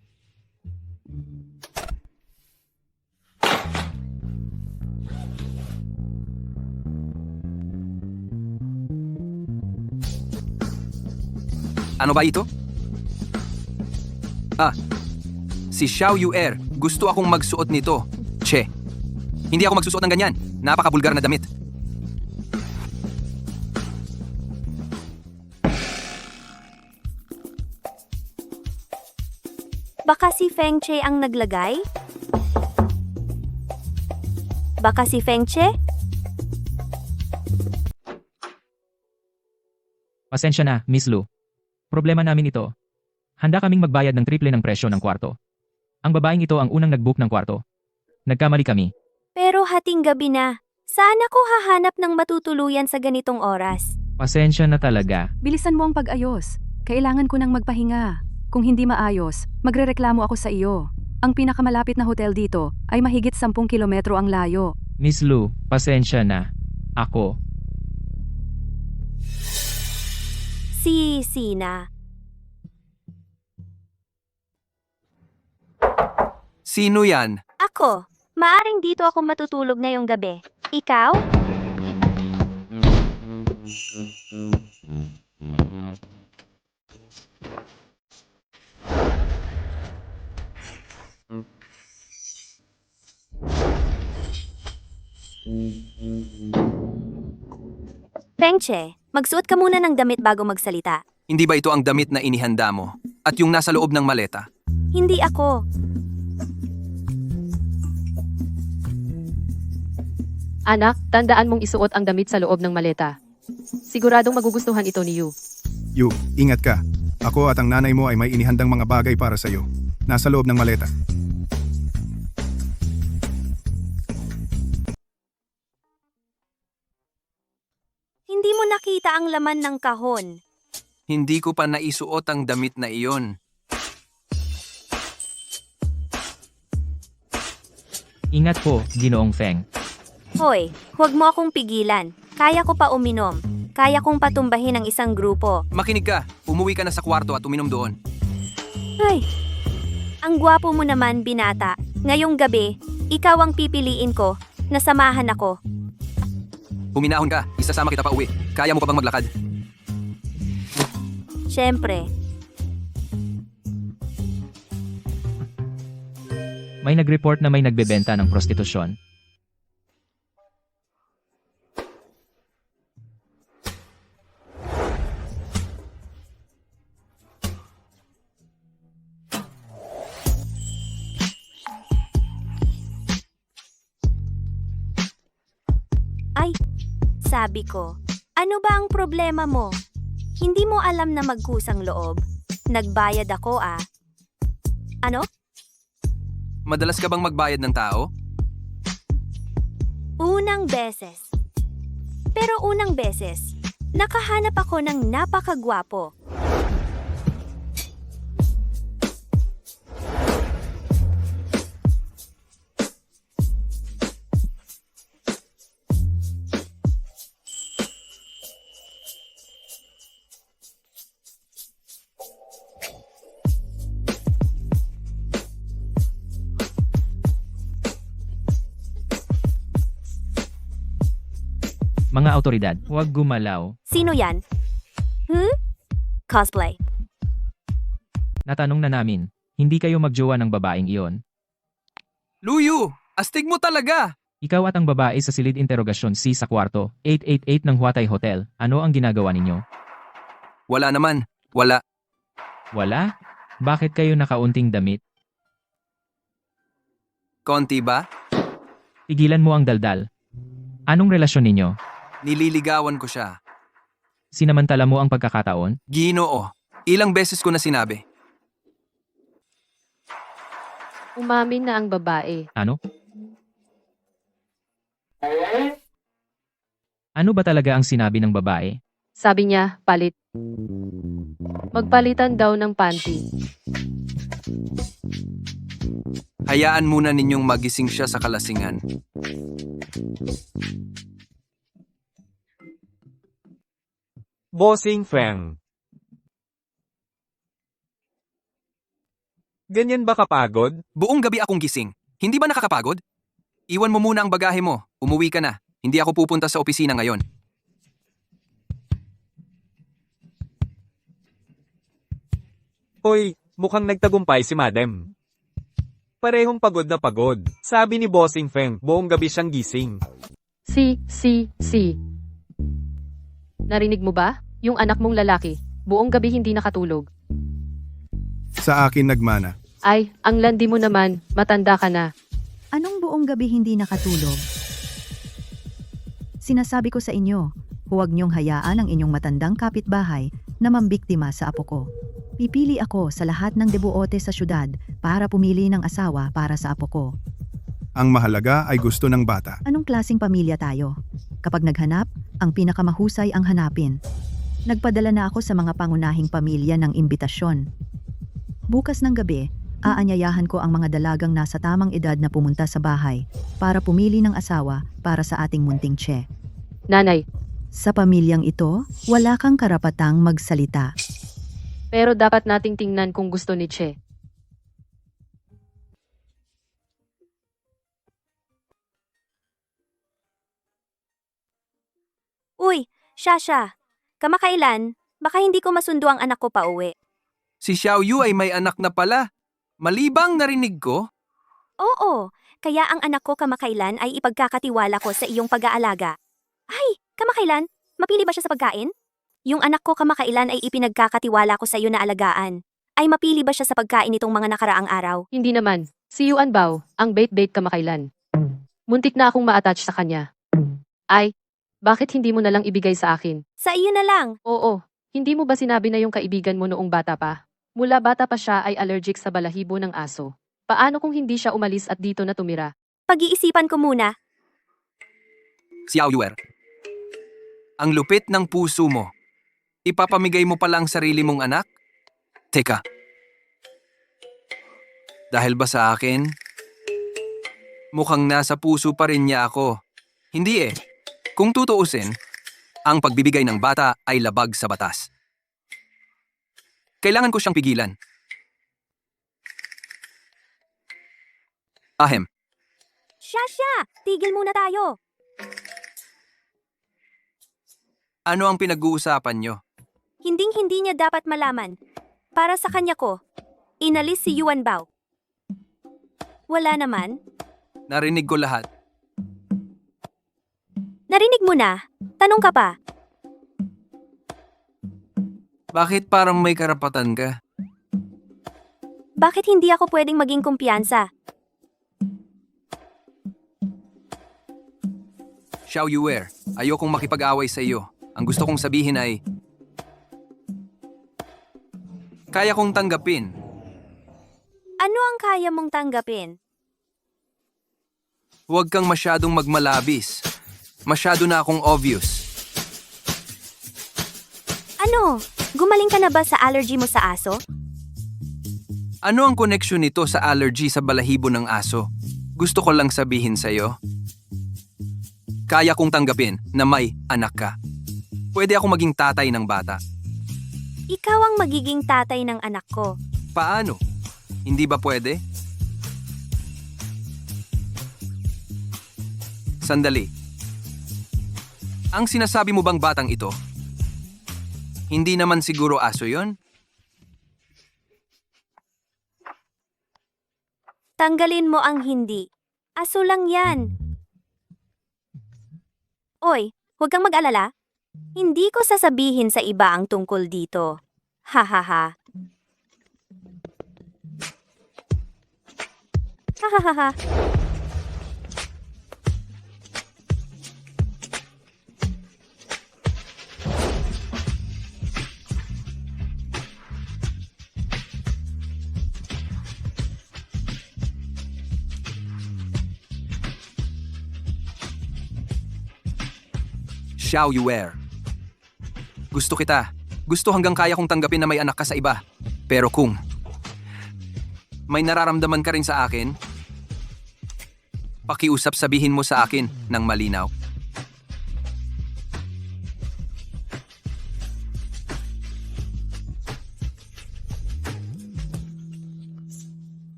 Ano ba ito? Si Xiao Yuer. Gusto akong magsuot nito. Che. Hindi ako magsusuot ng ganyan. Napakabulgar na damit. Baka si Feng Che ang naglagay? Baka si Feng Che? Pasensya na, Miss Lu. Problema namin ito. Handa kaming magbayad ng triple ng presyo ng kwarto. Ang babaeng ito ang unang nag-book ng kwarto. Nagkamali kami. Pero hating gabi na. Saan ako hahanap ng matutuluyan sa ganitong oras? Pasensya na talaga. Bilisan mo ang pag-ayos. Kailangan ko nang magpahinga. Kung hindi maayos, magrereklamo ako sa iyo. Ang pinakamalapit na hotel dito ay mahigit 10 kilometro ang layo. Miss Lu, pasensya na. Ako. Si Sina. Sino yan? Ako. Maaring dito ako matutulog ngayong gabi. Ikaw? Feng Che, magsuot ka muna ng damit bago magsalita. Hindi ba ito ang damit na inihanda mo? At yung nasa loob ng maleta? Hindi ako. Anak, tandaan mong isuot ang damit sa loob ng maleta. Siguradong magugustuhan ito ni Yu. Yu, ingat ka. Ako at ang nanay mo ay may inihandang mga bagay para sa iyo. Nasa loob ng maleta. Hindi mo nakita ang laman ng kahon. Hindi ko pa naisuot ang damit na iyon. Ingat po, Ginoong Feng. Hoy, huwag mo akong pigilan. Kaya ko pa uminom. Kaya kong patumbahin ang isang grupo. Makinig ka. Umuwi ka na sa kwarto at uminom doon. Ay, ang gwapo mo naman, binata. Ngayong gabi, ikaw ang pipiliin ko na samahan ako. Huminahon ka. Isasama kita pa uwi. Kaya mo pa bang maglakad? Siyempre, May nag-report na may nagbebenta ng prostitusyon. Sabi ko, ano ba ang problema mo? Hindi mo alam na magkusang loob. Nagbayad ako ah. Ano? Madalas ka bang magbayad ng tao? Unang beses. Pero unang beses, nakahanap ako ng napakagwapo. Mga autoridad, huwag gumalaw. Sino yan? Cosplay. Natanong na namin, hindi kayo magjowa ng babaeng iyon. Luyu! Astig mo talaga! Ikaw at ang babae sa silid interogasyon C sa kwarto, 888 ng Huatay Hotel, ano ang ginagawa ninyo? Wala naman. Wala. Wala? Bakit kayo nakaunting damit? Konti ba? Tigilan mo ang daldal. Anong relasyon ninyo? Nililigawan ko siya. Sinamantala mo ang pagkakataon? Ginoo. Ilang beses ko na sinabi. Umamin na ang babae. Ano? Ano ba talaga ang sinabi ng babae? Sabi niya, palit. Magpalitan daw ng panty. Hayaan muna ninyong magising siya sa kalasingan. Bossing Feng. Ganyan ba kapagod? Buong gabi akong gising. Hindi ba nakakapagod? Iwan mo muna ang bagahe mo. Umuwi ka na. Hindi ako pupunta sa opisina ngayon. Hoy, mukhang nagtagumpay si Madam. Parehong pagod na pagod. Sabi ni Bossing Feng, buong gabi siyang gising. Si. Narinig mo ba? Yung anak mong lalaki, buong gabi hindi nakatulog. Sa akin nagmana. Ay, ang landi mo naman, matanda ka na. Anong buong gabi hindi nakatulog? Sinasabi ko sa inyo, huwag niyong hayaan ang inyong matandang kapitbahay na mambiktima sa apo ko. Pipili ako sa lahat ng debote sa syudad para pumili ng asawa para sa apo ko. Ang mahalaga ay gusto ng bata. Anong klaseng pamilya tayo? Kapag naghanap, ang pinakamahusay ang hanapin. Nagpadala na ako sa mga pangunahing pamilya ng imbitasyon. Bukas ng gabi, aanyayahan ko ang mga dalagang nasa tamang edad na pumunta sa bahay para pumili ng asawa para sa ating munting Che. Nanay, Sa pamilyang ito, wala kang karapatang magsalita. pero dapat nating tingnan kung gusto ni Che. Uy, Shasha. Kamakailan, baka hindi ko masundo ang anak ko pa uwi. Si Xiao Yu ay may anak na pala. Malibang narinig ko. Oo, kaya ang anak ko kamakailan ay ipagkakatiwala ko sa iyong pag-aalaga. Ay, kamakailan? Mapili ba siya sa pagkain? Yung anak ko kamakailan ay ipinagkakatiwala ko sa iyo na alagaan. Ay mapili ba siya sa pagkain nitong mga nakaraang araw? Hindi naman. Si Yuan Bao, ang bait-bait kamakailan. Muntik na akong ma-attach sa kanya. Ay, bakit hindi mo na lang ibigay sa akin? Sa iyo na lang. Oo, hindi mo ba sinabi na yung kaibigan mo noong bata pa? Mula bata pa siya ay allergic sa balahibo ng aso. Paano kung hindi siya umalis at dito na tumira? Pag-iisipan ko muna. Xiao Yuer. Ang lupit ng puso mo. Ipapamigay mo pala ang sarili mong anak? Teka. Dahil ba sa akin? Mukhang nasa puso pa rin niya ako. Hindi eh. Kung tutuusin, ang pagbibigay ng bata ay labag sa batas. Kailangan ko siyang pigilan. Ahem. Shasha, tigil muna tayo. Ano ang pinag-uusapan niyo? Hinding-hindi niya dapat malaman. Para sa kanya ko, inalis si Yuan Bao. Wala naman. Narinig ko lahat. Narinig mo na. Tanong ka pa. Bakit parang may karapatan ka? Bakit hindi ako pwedeng maging kumpiyansa? Xiao Yuer, ayokong makipag-away sa iyo. Ang gusto kong sabihin ay... Kaya kong tanggapin. Ano ang kaya mong tanggapin? Huwag kang masyadong magmalabis. Masyado na akong obvious. Ano? Gumaling ka na ba sa allergy mo sa aso? Ano ang koneksyon nito sa allergy sa balahibo ng aso? Gusto ko lang sabihin sa'yo. Kaya kong tanggapin na may anak ka. Pwede ako maging tatay ng bata. Ikaw ang magiging tatay ng anak ko. Paano? Hindi ba pwede? Sandali. Ang sinasabi mo bang batang ito? Hindi naman siguro aso yon? Tanggalin mo ang hindi. Aso lang yan. Oy, huwag kang mag-alala. Hindi ko sasabihin sa iba ang tungkol dito. Ha ha ha. Ha ha ha ha. Xiao Yuer. Gusto kita. Gusto hanggang kaya kong tanggapin na may anak ka sa iba. Pero kung may nararamdaman ka rin sa akin, pakiusap sabihin mo sa akin ng malinaw.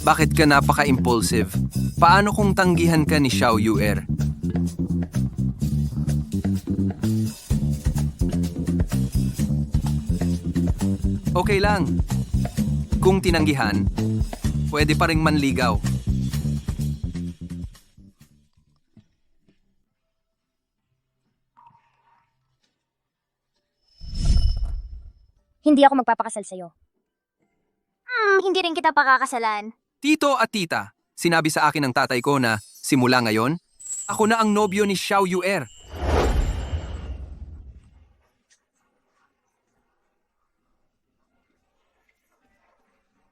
Bakit ka napaka-impulsive? Paano kung tanggihan ka ni Xiao Yuer? Okay lang. Kung tinanggihan, pwede pa ring manligaw. Hindi ako magpapakasal sa'yo. Hindi rin kita pakakasalan. Tito at tita, sinabi sa akin ng tatay ko na simula ngayon, ako na ang nobyo ni Xiao Yuer.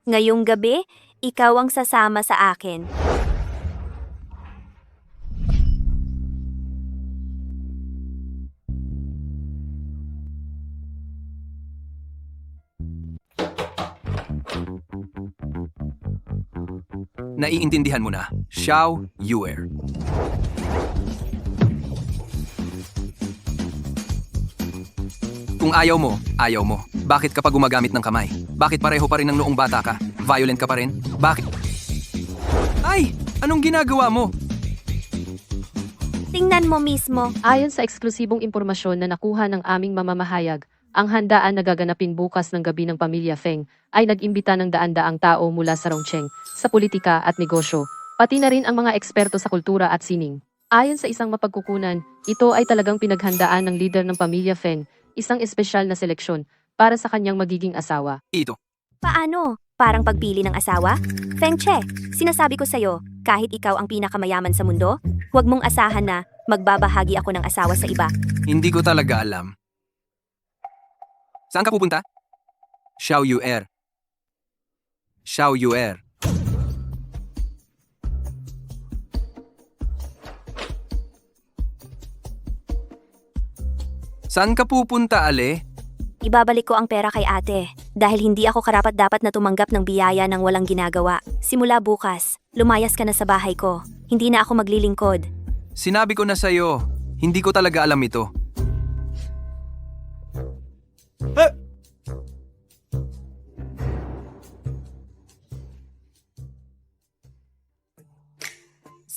Ngayong gabi, ikaw ang sasama sa akin. Naiintindihan mo na, Xiao Yuer. Kung ayaw mo, ayaw mo. Bakit ka pa gumagamit ng kamay? Bakit pareho pa rin ng noong bata ka? Violent ka pa rin? Bakit? Ay! Anong ginagawa mo? Tingnan mo mismo. Ayon sa eksklusibong impormasyon na nakuha ng aming mamamahayag, ang handaan na gaganapin bukas ng gabi ng pamilya Feng ay nag-imbita ng daan-daang tao mula sa Rongcheng, sa politika at negosyo, pati na rin ang mga eksperto sa kultura at sining. Ayon sa isang mapagkukunan, ito ay talagang pinaghandaan ng leader ng pamilya Feng, isang espesyal na seleksyon para sa kanyang magiging asawa. Ito. Paano? Parang pagpili ng asawa? Feng Che, sinasabi ko sa'yo, kahit ikaw ang pinakamayaman sa mundo, huwag mong asahan na magbabahagi ako ng asawa sa iba. Hindi ko talaga alam. Saan ka pupunta? Xiao Yuer. Xiao Yuer. Saan ka pupunta, Ale? Ibabalik ko ang pera kay ate, dahil hindi ako karapat-dapat na tumanggap ng biyaya ng walang ginagawa. Simula bukas, lumayas ka na sa bahay ko. Hindi na ako maglilingkod. Sinabi ko na sa'yo, hindi ko talaga alam ito.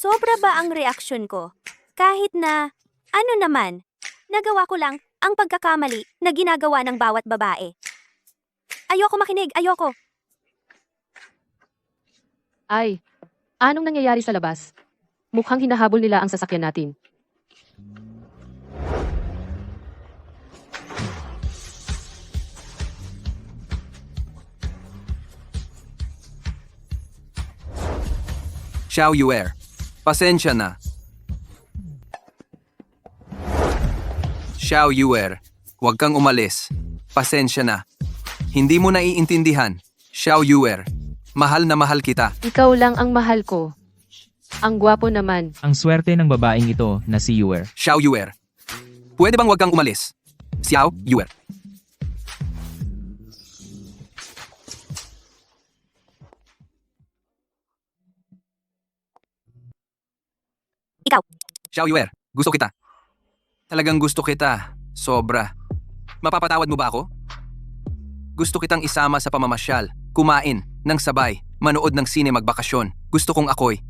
Sobra ba ang reaksyon ko? Kahit na, ano naman, nagawa ko lang ang pagkakamali na ginagawa ng bawat babae. Ayoko makinig, ayoko. Ay, anong nangyayari sa labas? Mukhang hinahabol nila ang sasakyan natin. Xiao Yuer, pasensya na. Xiao Yuer, huwag kang umalis. Pasensya na. Hindi mo naiintindihan. Xiao Yuer, mahal na mahal kita. Ikaw lang ang mahal ko. Ang gwapo naman. Ang swerte ng babaeng ito na si Yuer. Xiao Yuer, pwede bang huwag kang umalis? Xiao Yuer. Ikaw. Xiao Yuer, gusto kita. Talagang gusto kita. Sobra. Mapapatawad mo ba ako? Gusto kitang isama sa pamamasyal, kumain, ng sabay, manood ng sine magbakasyon. Gusto kong ako'y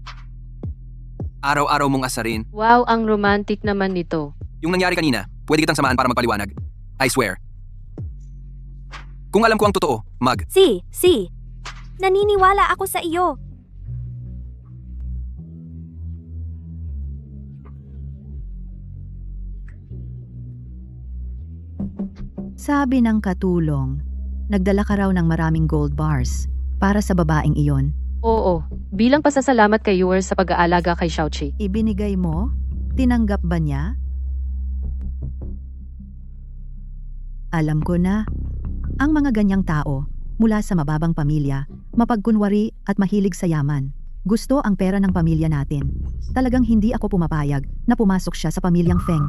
araw-araw mong asarin. Wow, ang romantic naman nito. Yung nangyari kanina, pwede kitang samaan para magpaliwanag. I swear. Kung alam ko ang totoo, Si. Naniniwala ako sa iyo. Sabi ng katulong, nagdala ka raw ng maraming gold bars para sa babaeng iyon. Oo, bilang pasasalamat kay Yuer sa pag-aalaga kay Xiaoqi. Ibinigay mo? Tinanggap ba niya? Alam ko na. Ang mga ganyang tao, mula sa mababang pamilya, mapagkunwari at mahilig sa yaman. Gusto ang pera ng pamilya natin. Talagang hindi ako pumapayag na pumasok siya sa pamilyang Feng.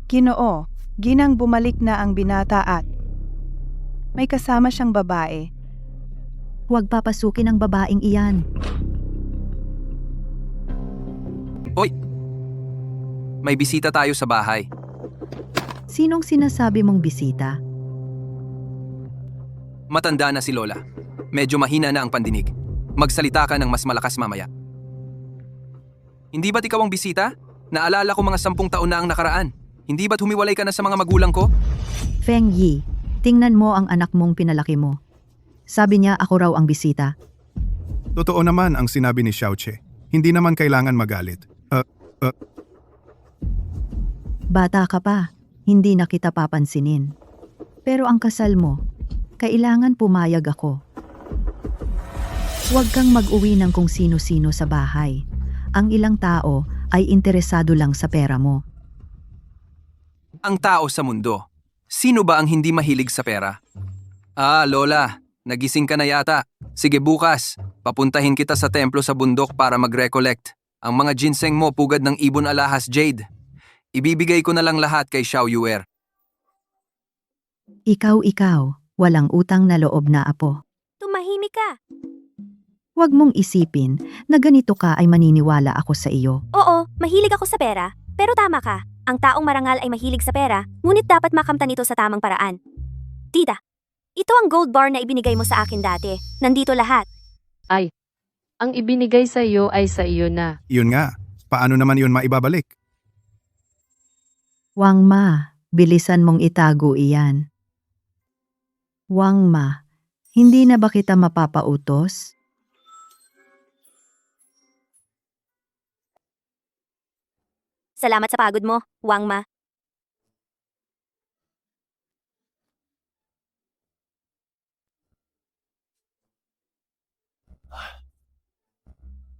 Ginoo, ginang bumalik na ang binata at may kasama siyang babae. Huwag papasukin ang babaeng iyan. Hoy! May bisita tayo sa bahay. Sinong sinasabi mong bisita? Matanda na si Lola. Medyo mahina na ang pandinig. Magsalita ka ng mas malakas mamaya. Hindi ba't ikaw ang bisita? Naalala ko mga 10 taon na ang nakaraan. Hindi ba't humiwalay ka na sa mga magulang ko? Feng Yi, tingnan mo ang anak mong pinalaki mo. Sabi niya ako raw ang bisita. Totoo naman ang sinabi ni Xiaoche. Hindi naman kailangan magalit. Bata ka pa, hindi na kita papansinin. Pero ang kasal mo, kailangan pumayag ako. Huwag kang mag-uwi ng kung sino-sino sa bahay. Ang ilang tao ay interesado lang sa pera mo. Ang tao sa mundo. Sino ba ang hindi mahilig sa pera? Lola, nagising ka na yata. Sige bukas, papuntahin kita sa templo sa bundok para mag-recollect. Ang mga ginseng mo pugad ng ibon alahas jade. Ibibigay ko na lang lahat kay Xiao Yuer. Ikaw, walang utang na loob na apo. Tumahimik ka. Huwag mong isipin na ganito ka ay maniniwala ako sa iyo. Oo, mahilig ako sa pera. Pero tama ka. Ang taong marangal ay mahilig sa pera, ngunit dapat makamtan ito sa tamang paraan. Tita, ito ang gold bar na ibinigay mo sa akin dati. Nandito lahat. Ay, ang ibinigay sa iyo ay sa iyo na. Yun nga, paano naman yun maibabalik? Wang Ma, bilisan mong itago iyan. Wang Ma, hindi na ba kita mapapautos? Salamat sa pagod mo, Wang Ma.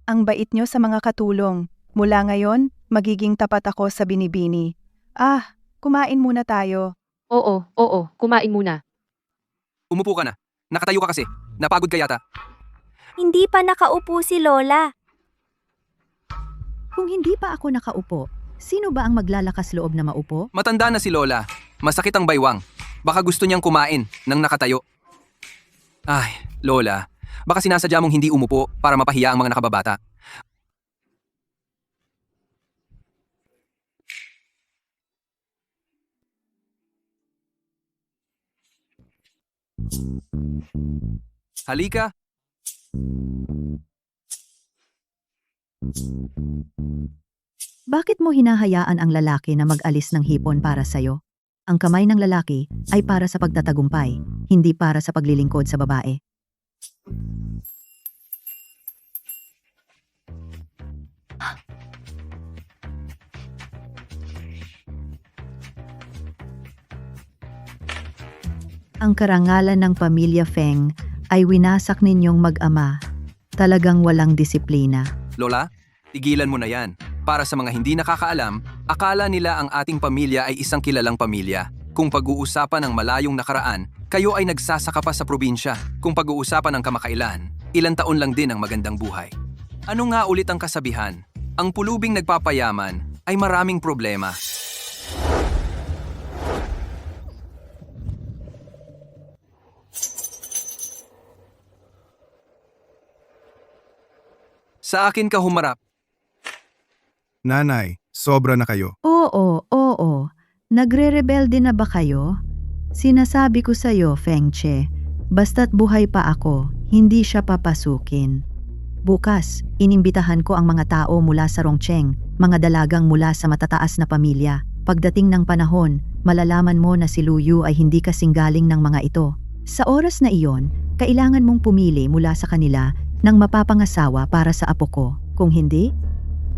Ang bait nyo sa mga katulong. Mula ngayon, magiging tapat ako sa binibini. Kumain muna tayo. Oo, kumain muna. Umupo ka na. Nakatayo ka kasi. Napagod ka yata. Hindi pa nakaupo si Lola. Kung hindi pa ako nakaupo, sino ba ang maglalakas loob na maupo? Matanda na si Lola. Masakit ang baywang. Baka gusto niyang kumain nang nakatayo. Ay, Lola. Baka sinasadya mong hindi umupo para mapahiya ang mga nakababata. Halika. Bakit mo hinahayaan ang lalaki na mag-alis ng hipon para sa'yo? Ang kamay ng lalaki ay para sa pagtatagumpay, hindi para sa paglilingkod sa babae. Ang karangalan ng pamilya Feng ay winasak ninyong mag-ama. Talagang walang disiplina. Lola, tigilan mo na yan. Para sa mga hindi nakakaalam, akala nila ang ating pamilya ay isang kilalang pamilya. Kung pag-uusapan ang malayong nakaraan, kayo ay nagsasaka pa sa probinsya. Kung pag-uusapan ang kamakailan, ilang taon lang din ang magandang buhay. Ano nga ulit ang kasabihan? Ang pulubing nagpapayaman ay maraming problema. Sa akin ka humarap. Nanay, sobra na kayo. Oo. Nagre-rebelde na ba kayo? Sinasabi ko sa'yo, Feng Che, basta't buhay pa ako, hindi siya papasukin. Bukas, inimbitahan ko ang mga tao mula sa Rongcheng, mga dalagang mula sa matataas na pamilya. Pagdating ng panahon, malalaman mo na si Luyu ay hindi kasing galing ng mga ito. Sa oras na iyon, kailangan mong pumili mula sa kanila ng mapapangasawa para sa apo ko. Kung hindi,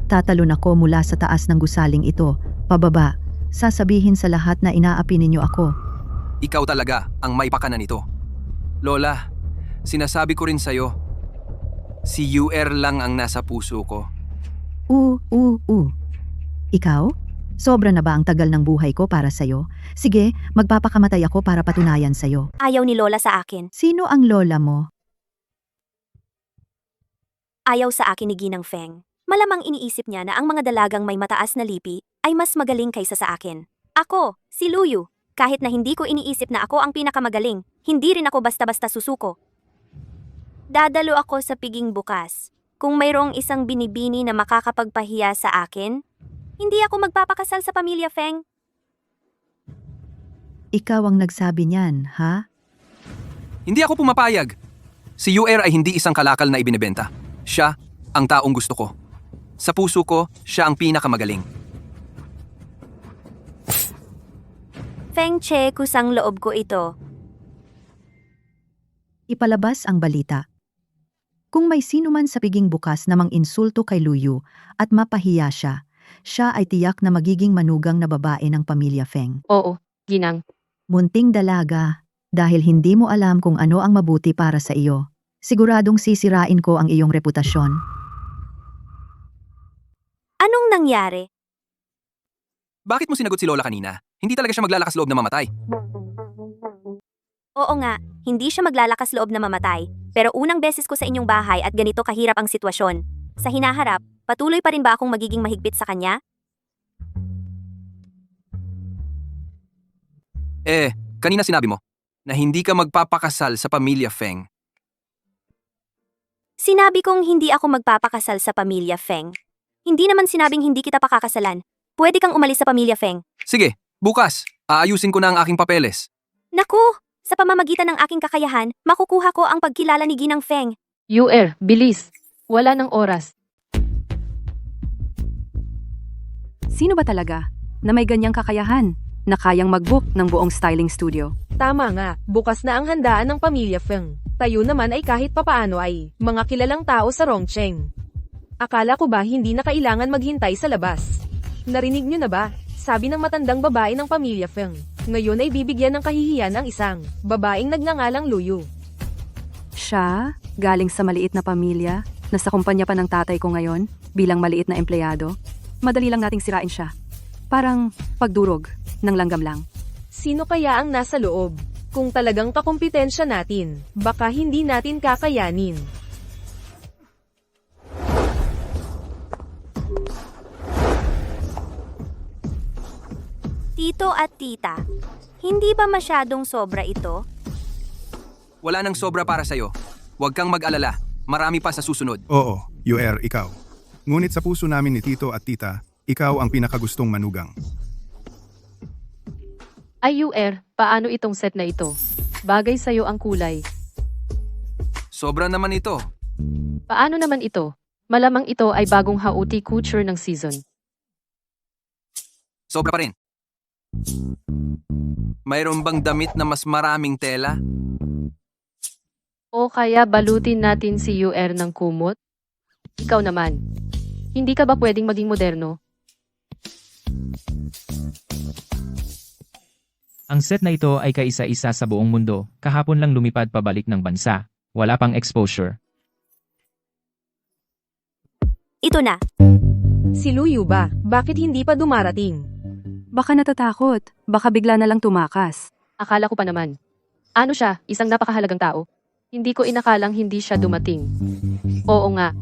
tatalon ako mula sa taas ng gusaling ito, pababa, sasabihin sa lahat na inaapi ninyo ako. Ikaw talaga ang may pakana nito. Lola, sinasabi ko rin sa'yo, si UR lang ang nasa puso ko. Ikaw? Sobra na ba ang tagal ng buhay ko para sa'yo? Sige, magpapakamatay ako para patunayan sa'yo. Ayaw ni Lola sa akin. Sino ang lola mo? Ayaw sa akin ni Ginang Feng. Malamang iniisip niya na ang mga dalagang may mataas na lipi ay mas magaling kaysa sa akin. Ako, si Luyu, kahit na hindi ko iniisip na ako ang pinakamagaling, hindi rin ako basta-basta susuko. Dadalo ako sa piging bukas. Kung mayroong isang binibini na makakapagpahiya sa akin, hindi ako magpapakasal sa pamilya Feng. Ikaw ang nagsabi niyan, ha? Hindi ako pumapayag. Si UR ay hindi isang kalakal na ibinebenta. Siya ang taong gusto ko. Sa puso ko, siya ang pinakamagaling. Feng Che, kusang loob ko ito. Ipalabas ang balita. Kung may sino man sa piging bukas na mang-insulto kay Luyu at mapahiya siya, siya ay tiyak na magiging manugang na babae ng pamilya Feng. Oo, Ginang. Munting dalaga, dahil hindi mo alam kung ano ang mabuti para sa iyo. Siguradong sisirain ko ang iyong reputasyon. Anong nangyari? Bakit mo sinagot si Lola kanina? Hindi talaga siya maglalakas loob na mamatay. Oo nga, hindi siya maglalakas loob na mamatay, pero unang beses ko sa inyong bahay at ganito kahirap ang sitwasyon. Sa hinaharap, patuloy pa rin ba akong magiging mahigpit sa kanya? Kanina sinabi mo na hindi ka magpapakasal sa pamilya Feng. Sinabi kong hindi ako magpapakasal sa pamilya Feng. Hindi naman sinabing hindi kita pakakasalan. Pwede kang umalis sa pamilya Feng. Sige, bukas, aayusin ko na ang aking papeles. Naku! Sa pamamagitan ng aking kakayahan, makukuha ko ang pagkilala ni Ginang Feng. UR, bilis. Wala ng oras. Sino ba talaga na may ganyang kakayahan na kayang mag-book ng buong styling studio? Tama nga, bukas na ang handaan ng pamilya Feng. Tayo naman ay kahit papaano ay mga kilalang tao sa Rongcheng. Akala ko ba hindi na kailangan maghintay sa labas? Narinig nyo na ba? Sabi ng matandang babae ng pamilya Feng. Ngayon ay bibigyan ng kahihiyan ang isang babaeng nagngangalang Luyu. Siya, galing sa maliit na pamilya, nasa kumpanya pa ng tatay ko ngayon, bilang maliit na empleyado. Madali lang nating sirain siya. Parang pagdurog ng langgam lang. Sino kaya ang nasa loob? Kung talagang kakumpetensya natin, baka hindi natin kakayanin. Tito at tita, hindi ba masyadong sobra ito? Wala nang sobra para sa'yo. Huwag kang mag-alala. Marami pa sa susunod. Oo, UR, ikaw. Ngunit sa puso namin ni Tito at Tita, ikaw ang pinakagustong manugang. Ay UR, paano itong set na ito? Bagay sa'yo ang kulay. Sobra naman ito. Paano naman ito? Malamang ito ay bagong hauti couture ng season. Sobra pa rin. Mayroon bang damit na mas maraming tela? O kaya balutin natin si UR ng kumot? Ikaw naman. Hindi ka ba pwedeng maging moderno? Ang set na ito ay kaisa-isa sa buong mundo, kahapon lang lumipad pabalik ng bansa. Wala pang exposure. ito na. Si Luyu ba? Bakit hindi pa dumarating? Baka natatakot. Baka bigla na lang tumakas. Akala ko pa naman. Ano siya, isang napakahalagang tao? Hindi ko inakalang hindi siya dumating. Oo nga.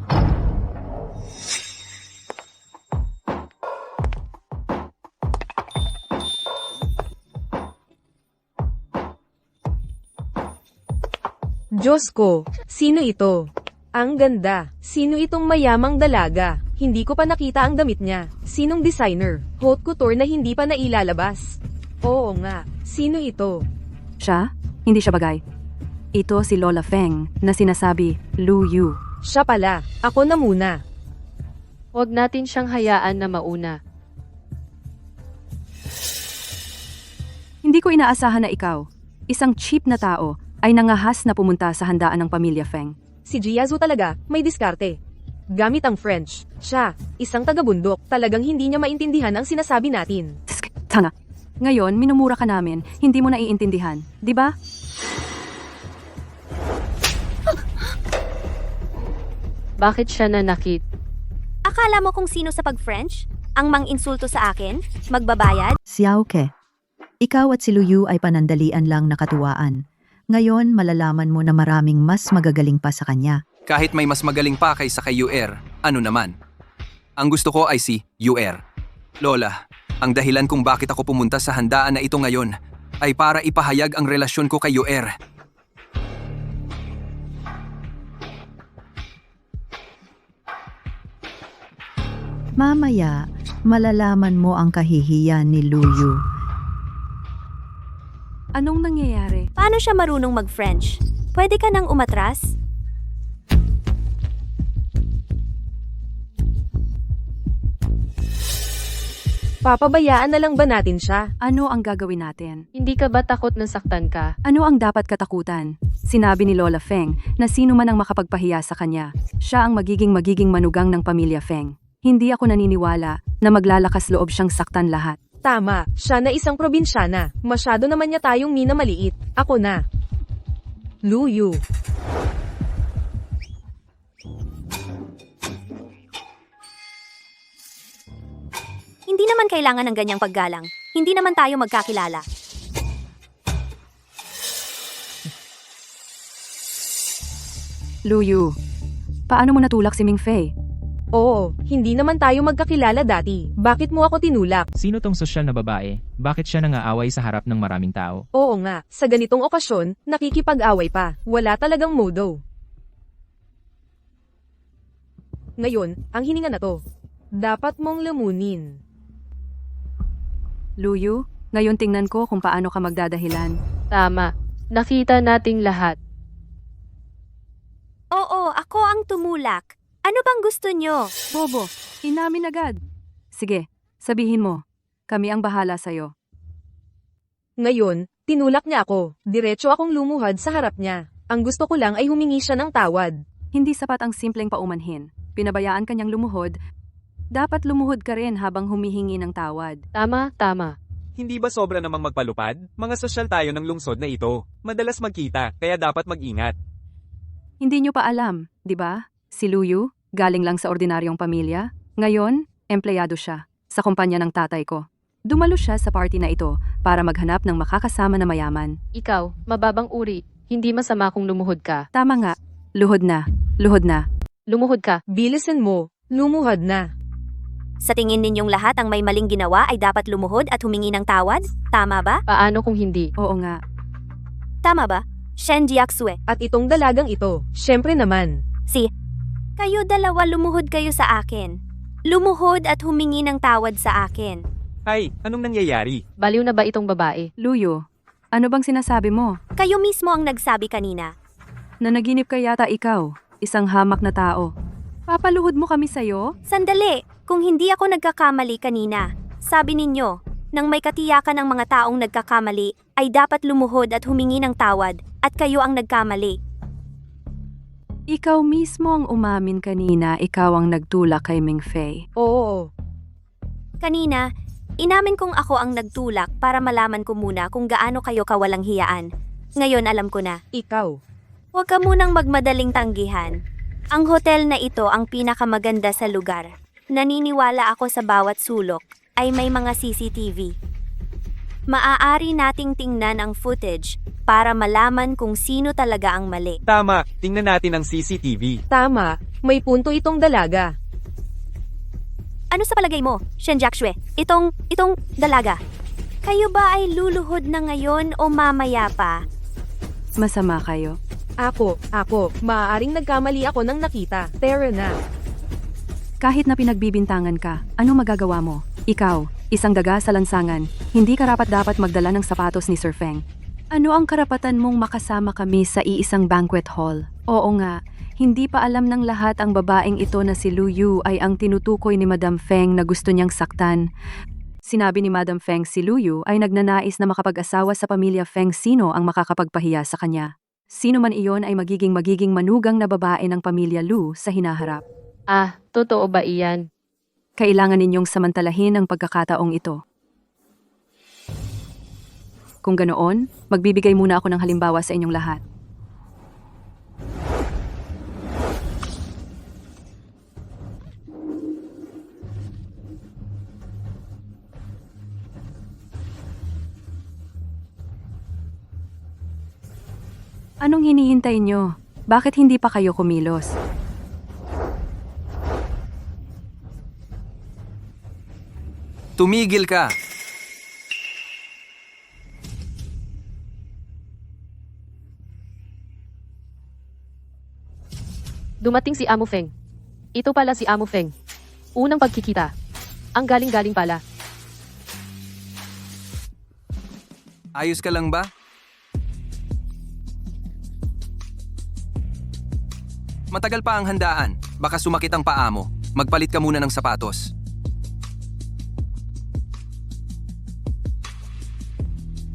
Diyos ko, sino ito? Ang ganda. Sino itong mayamang dalaga? Hindi ko pa nakita ang damit niya. Sinong designer? Haute couture na hindi pa nailalabas. Oo nga, sino ito? Siya? Hindi siya bagay. Ito si Lola Feng na sinasabi, Lu Yu. Siya pala, ako na muna. Huwag natin siyang hayaan na mauna. Hindi ko inaasahan na ikaw, isang cheap na tao, ay nangahas na pumunta sa handaan ng pamilya Feng. Si Jiazu talaga, may diskarte. Gamit ang French. Siya, isang taga-bundok, talagang hindi niya maintindihan ang sinasabi natin. Tanga. Ngayon, minumura ka namin, hindi mo naiintindihan, di ba? Bakit siya nanakit? Akala mo kung sino sa pag-French? Ang mang-insulto sa akin? Magbabayad? Xiaoke. Ikaw at si Luyu ay panandalian lang nakatuwaan. Ngayon, malalaman mo na maraming mas magagaling pa sa kanya. Kahit may mas magaling pa kaysa kay UR, ano naman? Ang gusto ko ay si UR. Lola, ang dahilan kung bakit ako pumunta sa handaan na ito ngayon ay para ipahayag ang relasyon ko kay UR. Mamaya, malalaman mo ang kahihiyan ni Luyu. Anong nangyayari? Paano siya marunong mag-French? Pwede ka nang umatras? Papabayaan na lang ba natin siya? Ano ang gagawin natin? Hindi ka ba takot na saktan ka? Ano ang dapat katakutan? Sinabi ni Lola Feng na sino man ang makapagpahiya sa kanya, siya ang magiging manugang ng pamilya Feng. Hindi ako naniniwala na maglalakas loob siyang saktan lahat. Tama, siya na isang probinsyana. Masyado naman niya tayong minamaliit. Ako na. Luyu. Hindi naman kailangan ng ganyang paggalang. Hindi naman tayo magkakilala. Luyu, paano mo natulak si Mingfei? Oo, hindi naman tayo magkakilala dati. Bakit mo ako tinulak? Sino tong sosyal na babae? Bakit siya nangaaway sa harap ng maraming tao? Oo nga, sa ganitong okasyon, nakikipag-away pa. Wala talagang modo. Ngayon, ang hininga na to. Dapat mong lamunin. Luyu, ngayon tingnan ko kung paano ka magdadahilan. Tama. Nakita nating lahat. Oo, ako ang tumulak. Ano bang gusto nyo? Bobo, inamin agad. Sige, sabihin mo. Kami ang bahala sa'yo. Ngayon, tinulak niya ako. Diretso akong lumuhad sa harap niya. Ang gusto ko lang ay humingi siya ng tawad. Hindi sapat ang simpleng paumanhin. Pinabayaan kanyang lumuhod. Dapat lumuhod ka rin habang humihingi ng tawad. Tama, tama. Hindi ba sobra namang magpalupad? Mga sosyal tayo ng lungsod na ito. Madalas magkita, kaya dapat mag-ingat. Hindi nyo pa alam, di ba? Si Luyu, galing lang sa ordinaryong pamilya. Ngayon, empleyado siya sa kumpanya ng tatay ko. Dumalo siya sa party na ito para maghanap ng makakasama na mayaman. Ikaw, mababang uri. Hindi masama kung lumuhod ka. Tama nga, luhod na, luhod na. Lumuhod ka. Bilisan mo, lumuhad na. Sa tingin ninyong lahat ang may maling ginawa ay dapat lumuhod at humingi ng tawad? Tama ba? Paano kung hindi? Oo nga. Tama ba? Shen Jiaxue. At itong dalagang ito, syempre naman. Kayo dalawa lumuhod kayo sa akin. Lumuhod at humingi ng tawad sa akin. Ay, anong nangyayari? Baliw na ba itong babae? Luyu, ano bang sinasabi mo? Kayo mismo ang nagsabi kanina. Nanaginip ka yata ikaw, isang hamak na tao. Papaluhod mo kami sa'yo? Sandali, kung hindi ako nagkakamali kanina, sabi ninyo, nang may katiyakan ng mga taong nagkakamali, ay dapat lumuhod at humingi ng tawad, at kayo ang nagkamali. Ikaw mismo ang umamin kanina, ikaw ang nagtulak kay Mingfei. Oo. Kanina, inamin kong ako ang nagtulak para malaman ko muna kung gaano kayo kawalang hiyaan. Ngayon alam ko na. Ikaw. Huwag ka munang magmadaling tanggihan. Ang hotel na ito ang pinakamaganda sa lugar. Naniniwala ako sa bawat sulok ay may mga CCTV. Maaari nating tingnan ang footage para malaman kung sino talaga ang mali. Tama, tingnan natin ang CCTV. Tama, may punto itong dalaga. Ano sa palagay mo, Shen Jiaxue? Itong dalaga. Kayo ba ay luluhod na ngayon o mamaya pa? Masama kayo. Ako, maaaring nagkamali ako ng nakita. Tara na. Kahit na pinagbibintangan ka, ano magagawa mo? Ikaw, isang daga sa lansangan, hindi karapat-dapat magdala ng sapatos ni Sir Feng. Ano ang karapatan mong makasama kami sa iisang banquet hall? Oo nga, hindi pa alam ng lahat ang babaeng ito na si Lu Yu ay ang tinutukoy ni Madam Feng na gusto niyang saktan. Sinabi ni Madam Feng si Lu Yu ay nagnanais na makapag-asawa sa pamilya Feng sino ang makakapagpahiya sa kanya. Sino man iyon ay magiging manugang na babae ng pamilya Lu sa hinaharap. Ah, totoo ba iyan? Kailangan ninyong samantalahin ang pagkakataong ito. Kung ganoon, magbibigay muna ako ng halimbawa sa inyong lahat. Anong hinihintay nyo? Bakit hindi pa kayo kumilos? Tumigil ka! Dumating si Amo Feng. Ito pala si Amo Feng. Unang pagkikita. Ang galing-galing pala. Ayos ka lang ba? Matagal pa ang handaan. Baka sumakit ang paa mo. Magpalit ka muna ng sapatos.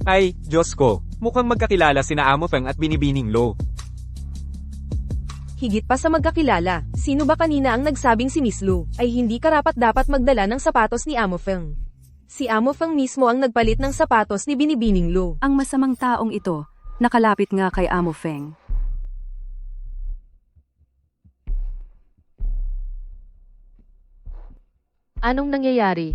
Ay, Diyos ko, mukhang magkakilala sina Amo Feng at Binibining Lo. Higit pa sa magkakilala, sino ba kanina ang nagsabing si Miss Lu ay hindi karapat-dapat magdala ng sapatos ni Amo Feng? Si Amo Feng mismo ang nagpalit ng sapatos ni Binibining Lu. Ang masamang taong ito, nakalapit nga kay Amo Feng. Anong nangyayari?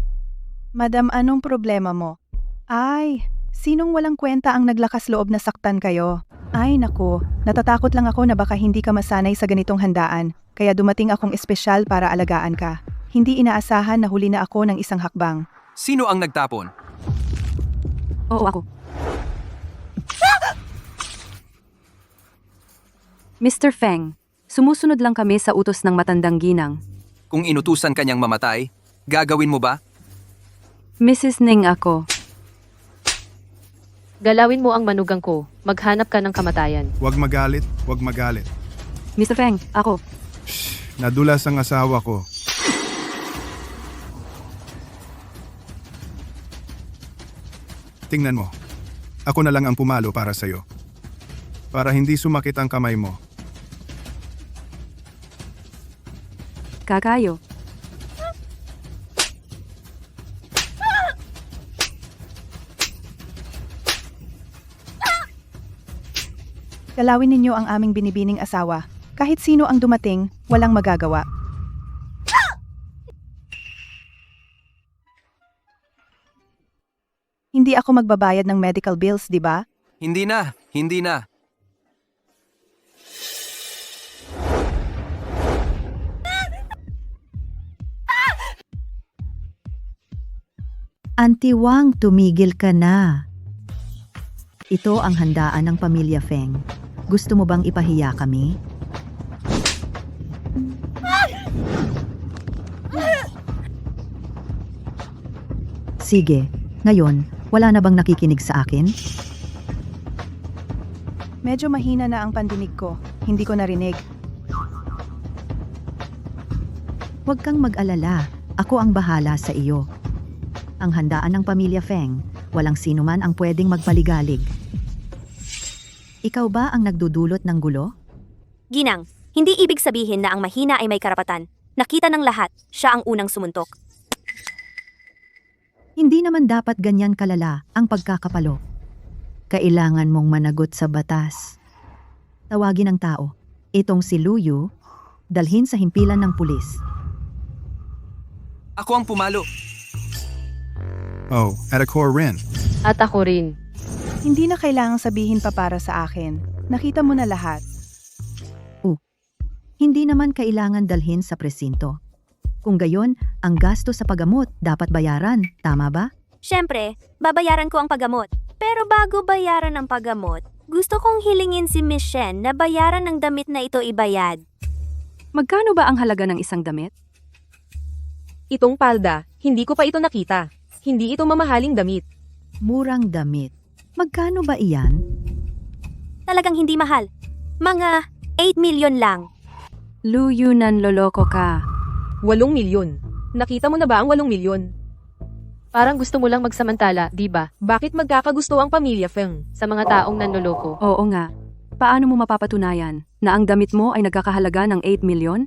Madam, anong problema mo? Ay, sinong walang kwenta ang naglakas loob na saktan kayo? Ay nako, natatakot lang ako na baka hindi ka masanay sa ganitong handaan, kaya dumating akong espesyal para alagaan ka. Hindi inaasahan na huli na ako ng isang hakbang. Sino ang nagtapon? Oo, ako. Mr. Feng, sumusunod lang kami sa utos ng matandang ginang. Kung inutusan kanyang mamatay, gagawin mo ba? Mrs. Ning ako. Galawin mo ang manugang ko. Maghanap ka ng kamatayan. Huwag magalit, huwag magalit. Mr. Feng, ako. Nadulas ang asawa ko. Tingnan mo. Ako na lang ang pumalo para sa'yo. Para hindi sumakit ang kamay mo. Kakayo. Galawin ninyo ang aming binibining asawa. Kahit sino ang dumating, walang magagawa. Hindi ako magbabayad ng medical bills, di ba? Hindi na, hindi na. Auntie Wang, tumigil ka na. Ito ang handaan ng pamilya Feng. Gusto mo bang ipahiya kami? Sige, ngayon, wala na bang nakikinig sa akin? Medyo mahina na ang pandinig ko. Hindi ko narinig. Huwag kang mag-alala. Ako ang bahala sa iyo. Ang handaan ng pamilya Feng, walang sino man ang pwedeng magpaligalig. Ikaw ba ang nagdudulot ng gulo? Ginang, hindi ibig sabihin na ang mahina ay may karapatan. Nakita ng lahat, siya ang unang sumuntok. Hindi naman dapat ganyan kalala ang pagkakapalo. Kailangan mong managot sa batas. Tawagin ang tao. Itong si Lu Yu, dalhin sa himpilan ng pulis. Ako ang pumalo. Oh, at ako rin. At ako rin. Hindi na kailangang sabihin pa para sa akin. Nakita mo na lahat. Hindi naman kailangan dalhin sa presinto. Kung gayon, ang gasto sa paggamot dapat bayaran, tama ba? Siyempre, babayaran ko ang paggamot. Pero bago bayaran ang paggamot, gusto kong hilingin si Miss Shen na bayaran ng damit na ito ibayad. Magkano ba ang halaga ng isang damit? Itong palda, hindi ko pa ito nakita. Hindi ito mamahaling damit. Murang damit. Magkano ba iyan? Talagang hindi mahal. Mga 8 million lang. Luyu, nanloloko ka. 8 milyon. Nakita mo na ba ang 8 milyon? Parang gusto mo lang magsamantala, di ba? Bakit magkakagusto ang pamilya Feng? Sa mga taong nanloloko. Oo nga. Paano mo mapapatunayan na ang damit mo ay nagkakahalaga ng 8 milyon?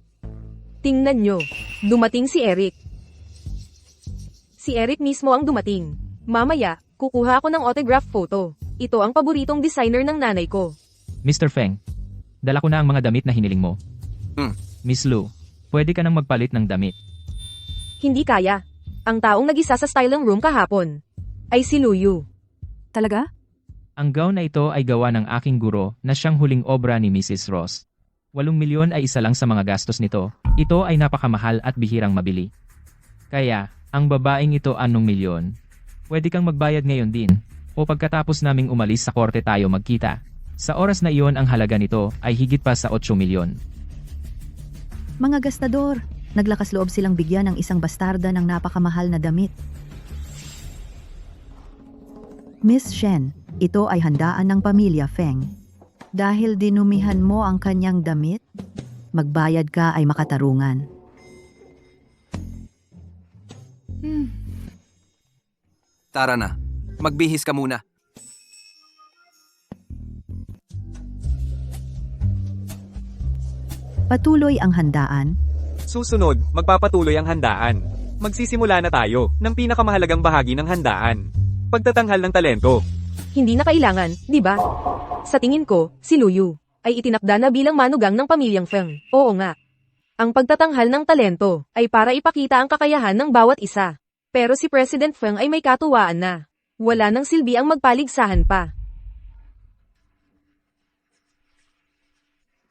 Tingnan nyo. Dumating si Eric. Si Eric mismo ang dumating. Mamaya, kukuha ako ng autograph photo. Ito ang paboritong designer ng nanay ko. Mr. Feng, dala ko na ang mga damit na hiniling mo. Miss Lu, pwede ka nang magpalit ng damit. Hindi kaya. Ang taong nag-isa sa styling room kahapon ay si Luyu. Talaga? Ang gown na ito ay gawa ng aking guro na siyang huling obra ni Mrs. Ross. 8 milyon ay isa lang sa mga gastos nito. Ito ay napakamahal at bihirang mabili. Kaya, ang babaeng ito 6 milyon. Pwede kang magbayad ngayon din. O pagkatapos naming umalis sa korte tayo magkita. Sa oras na iyon ang halaga nito ay higit pa sa 8 milyon. Mga gastador, naglakas loob silang bigyan ng isang bastarda ng napakamahal na damit. Miss Shen, ito ay handaan ng pamilya Feng. Dahil dinumihan mo ang kanyang damit, magbayad ka ay makatarungan. Tara na. Magbihis ka muna. Patuloy ang handaan. Susunod, magpapatuloy ang handaan. Magsisimula na tayo ng pinakamahalagang bahagi ng handaan. Pagtatanghal ng talento. Hindi na kailangan, di ba? Sa tingin ko, si Luyu ay itinakda na bilang manugang ng pamilyang Feng. Oo nga. Ang pagtatanghal ng talento ay para ipakita ang kakayahan ng bawat isa. Pero si President Feng ay may katuwaan na. Wala nang silbi ang magpaligsahan pa.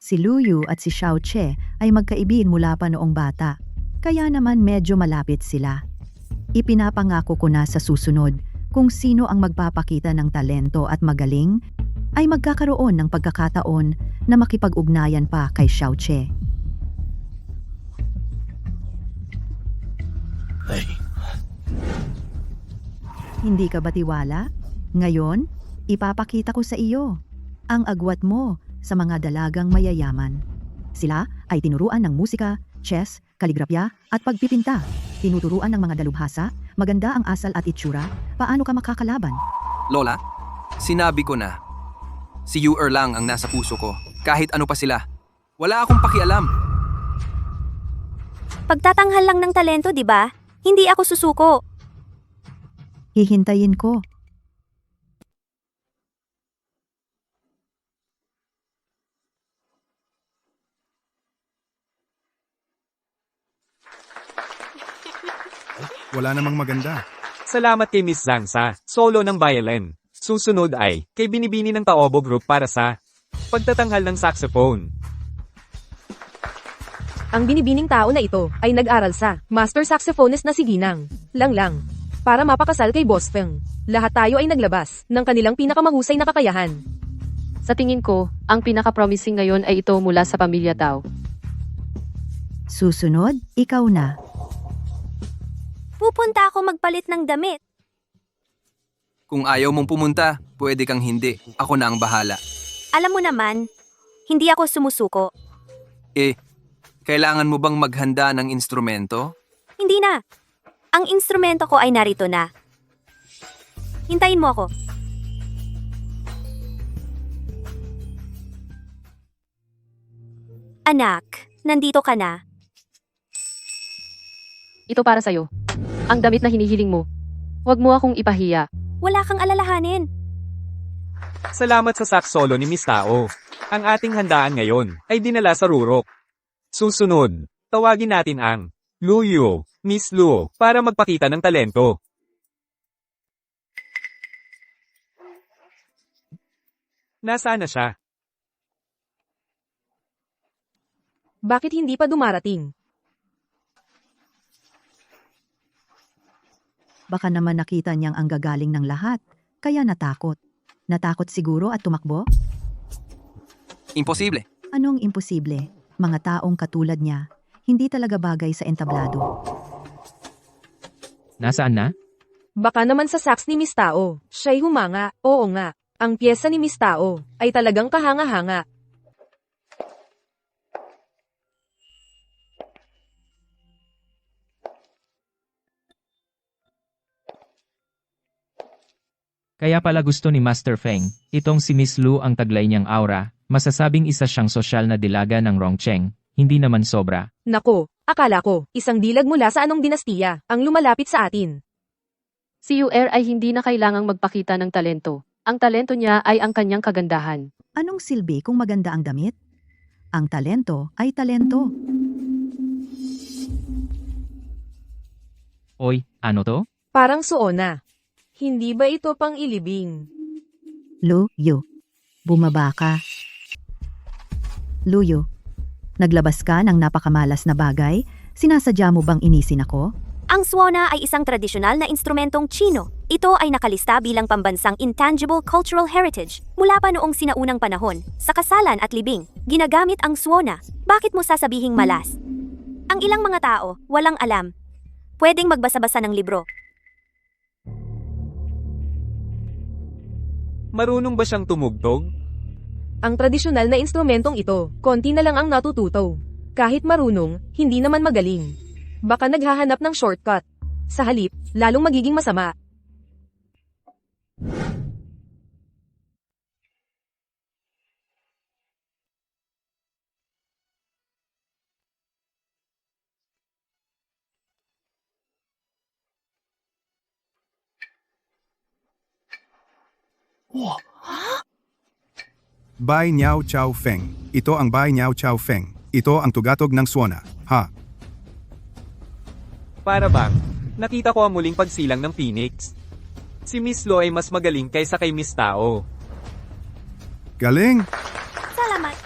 Si Luyu at si Xiao Che ay magkaibigan mula pa noong bata. Kaya naman medyo malapit sila. Ipinapangako ko na sa susunod kung sino ang magpapakita ng talento at magaling ay magkakaroon ng pagkakataon na makipag-ugnayan pa kay Xiao Che. Hindi ka ba tiwala? Ngayon, ipapakita ko sa iyo ang agwat mo sa mga dalagang mayayaman. Sila ay tinuruan ng musika, chess, kaligrafya at pagpipinta. Tinuturuan ng mga dalubhasa, maganda ang asal at itsura, paano ka makakalaban? Lola, sinabi ko na. Si Yu-er lang ang nasa puso ko. Kahit ano pa sila. Wala akong pakialam. Pagtatanghal lang ng talento, di ba? Hindi ako susuko. Hihintayin ko. Wala namang maganda. Salamat kay Miss Zangsa, solo ng violin. Susunod ay, kay Binibini ng Taobo Group para sa pagtatanghal ng saxophone. Ang binibining tao na ito ay nag-aral sa master saxophonist na si Ginang. Lang. Para mapakasal kay Boss Feng. Lahat tayo ay naglabas ng kanilang pinakamahusay na kakayahan. Sa tingin ko, ang pinaka-promising ngayon ay ito mula sa pamilya Tao. Susunod, ikaw na. Pupunta ako magpalit ng damit. Kung ayaw mong pumunta, pwede kang hindi. Ako na ang bahala. Alam mo naman, hindi ako sumusuko. Kailangan mo bang maghanda ng instrumento? Hindi na. Ang instrumento ko ay narito na. Hintayin mo ako. Anak, nandito ka na. Ito para sa'yo. Ang damit na hinihiling mo. Huwag mo akong ipahiya. Wala kang alalahanin. Salamat sa sax solo ni Miss Tao. Ang ating handaan ngayon ay dinala sa rurok. Susunod, tawagin natin ang Luyo, Miss Lu, para magpakita ng talento. Nasaan na siya? Bakit hindi pa dumarating? Baka naman nakita niyang ang gagaling ng lahat, kaya natakot. Natakot siguro at tumakbo? Imposible. Anong imposible? Mga taong katulad niya, hindi talaga bagay sa entablado. Nasaan na? Baka naman sa sax ni Miss Tao. Siya'y humanga. Oo nga. Ang pyesa ni Miss Tao ay talagang kahanga-hanga. Kaya pala gusto ni Master Feng, itong si Miss Lu ang taglay niyang aura, masasabing isa siyang sosyal na dilaga ng Rongcheng, hindi naman sobra. Nako, akala ko, isang dilag mula sa anong dinastiya ang lumalapit sa atin. Si UR ay hindi na kailangang magpakita ng talento. Ang talento niya ay ang kanyang kagandahan. Anong silbi kung maganda ang damit? Ang talento ay talento. Oy, ano to? Parang suona. Hindi ba ito pang ilibing? Luyo, bumaba ka. Luyo, naglabas ka ng napakamalas na bagay? Sinasadya mo bang inisin ako? Ang suona ay isang tradisyonal na instrumentong Chino. Ito ay nakalista bilang pambansang intangible cultural heritage. Mula pa noong sinaunang panahon, sa kasalan at libing, ginagamit ang suona. Bakit mo sasabihing malas? Ang ilang mga tao, walang alam. Pwedeng magbasa-basa ng libro. Marunong ba siyang tumugtog? Ang tradisyonal na instrumentong ito, konti na lang ang natututo. Kahit marunong, hindi naman magaling. Baka naghahanap ng shortcut. Sa halip, lalong magiging masama. Bai Niao Chao Feng. Ito ang Bai Niao Chao Feng. Ito ang tugatog ng suona. Ha? Para bang, nakita ko ang muling pagsilang ng Phoenix. Si Miss Lo ay mas magaling kaysa kay Miss Tao. Galing! Salamat.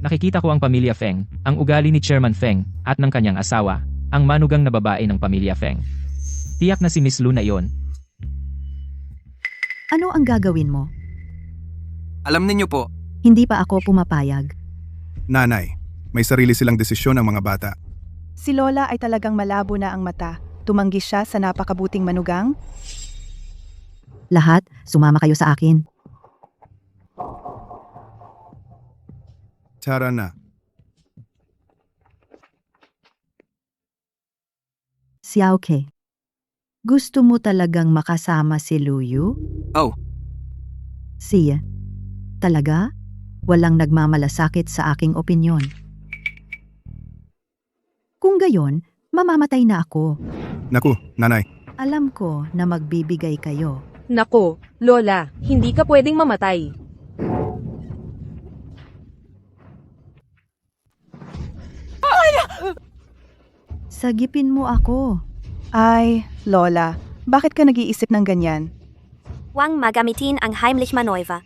Nakikita ko ang pamilya Feng, ang ugali ni Chairman Feng, at ng kanyang asawa, ang manugang na babae ng pamilya Feng. Tiyak na si Miss Lu na iyon. Ano ang gagawin mo? Alam ninyo po, Hindi pa ako pumapayag. Nanay, may sarili silang desisyon ang mga bata. Si Lola ay talagang malabo na ang mata. Tumanggi siya sa napakabuting manugang. Lahat, sumama kayo sa akin. Tara na. Xiaoke. Gusto mo talagang makasama si Luyu? Oh. Siya. Talaga? Walang nagmamalasakit sa aking opinyon. Kung gayon, mamamatay na ako. Naku, nanay. Alam ko na magbibigay kayo. Nako, Lola, hindi ka pwedeng mamatay. Sagipin mo ako. Ay, Lola, bakit ka nag-iisip ng ganyan? Huwag magamitin ang Heimlich Maneuver.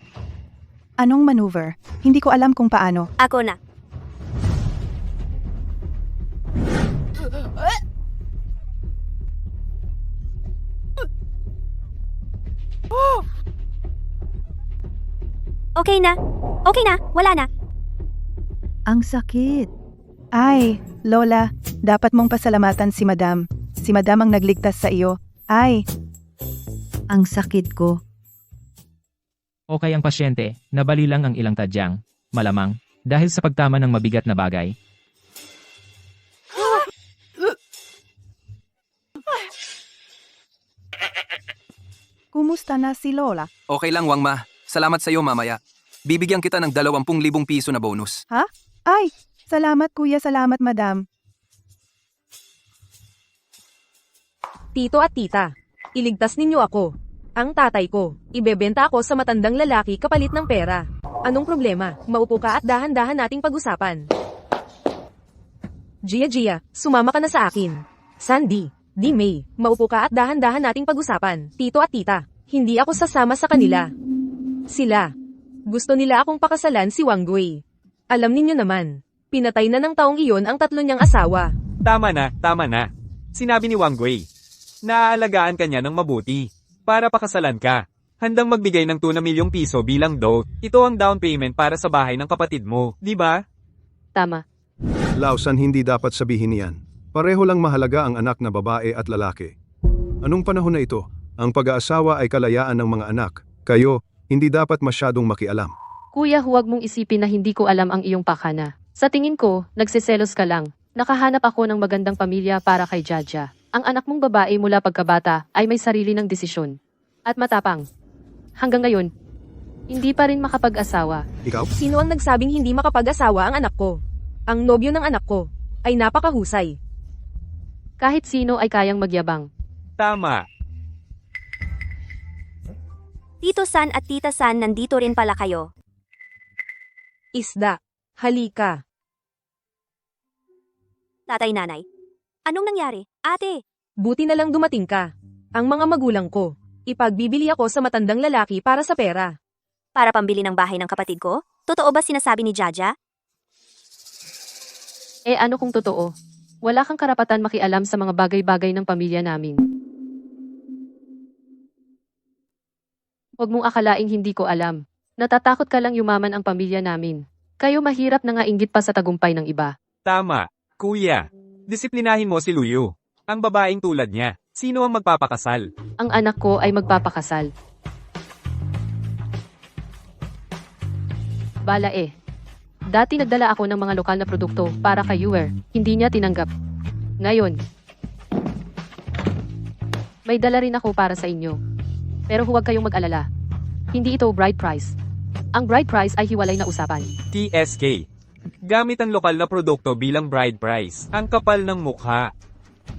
Anong maneuver? Hindi ko alam kung paano. Ako na. Okay na. Okay na. Wala na. Ang sakit. Ay, Lola, dapat mong pasalamatan si Madam. Si Madam ang nagligtas sa iyo. Ay, Ang sakit ko. Okay ang pasyente, nabali lang ang ilang tadyang, malamang, dahil sa pagtama ng mabigat na bagay. kumusta na si Lola? Okay lang Wangma. Salamat sa iyo mamaya. Bibigyan kita ng 20,000 piso na bonus. Ay, salamat kuya, salamat Madam. Tito at tita, iligtas ninyo ako. Ang tatay ko, ibebenta ako sa matandang lalaki kapalit ng pera. Anong problema? Maupo ka at dahan-dahan nating pag-usapan. Gia, sumama ka na sa akin. Sandy, Di May, maupo ka at dahan-dahan nating pag-usapan. Tito at tita, hindi ako sasama sa kanila. Sila. Gusto nila akong pakasalan si Wang Gui. Alam ninyo naman, pinatay na ng taong iyon ang tatlo niyang asawa. Tama na. Sinabi ni Wang Gui. Naaalagaan ka niya ng mabuti. Para pakasalan ka. Handang magbigay ng 2 na milyong piso bilang dote. Ito ang down payment para sa bahay ng kapatid mo, di ba? Tama. Lausan, hindi dapat sabihin niyan. Pareho lang mahalaga ang anak na babae at lalaki. Anong panahon na ito? Ang pag-aasawa ay kalayaan ng mga anak. Kayo, hindi dapat masyadong makialam. Kuya, huwag mong isipin na hindi ko alam ang iyong pakana. Sa tingin ko, nagsiselos ka lang. Nakahanap ako ng magandang pamilya para kay Jaja. Ang anak mong babae mula pagkabata ay may sarili ng desisyon. At matapang. Hanggang ngayon, hindi pa rin makapag-asawa. Ikaw? Sino ang nagsabing hindi makapag-asawa ang anak ko? Ang nobyo ng anak ko ay napakahusay. Kahit sino ay kayang magyabang. Tama. Tito San at Tita San, nandito rin pala kayo. Isda, halika. Tatay, nanay. Anong nangyari? Ate, Buti na lang dumating ka. Ang mga magulang ko, ipagbibili ako sa matandang lalaki para sa pera. para pambili ng bahay ng kapatid ko? Totoo ba sinasabi ni Jaja? Ano kung totoo? Wala kang karapatan makialam sa mga bagay-bagay ng pamilya namin. Huwag mong akalaing hindi ko alam. Natatakot ka lang yumaman ang pamilya namin. Kayo mahirap na nga inggit pa sa tagumpay ng iba. Tama, kuya. Disiplinahin mo si Luyo. Ang babaeng tulad niya. Sino ang magpapakasal? Ang anak ko ay magpapakasal. Bala Dati nagdala ako ng mga lokal na produkto para kay Yuer. Hindi niya tinanggap. Ngayon, may dala rin ako para sa inyo. Pero huwag kayong mag-alala. Hindi ito bride price. Ang bride price ay hiwalay na usapan. TSK. Gamit ang lokal na produkto bilang bride price. Ang kapal ng mukha.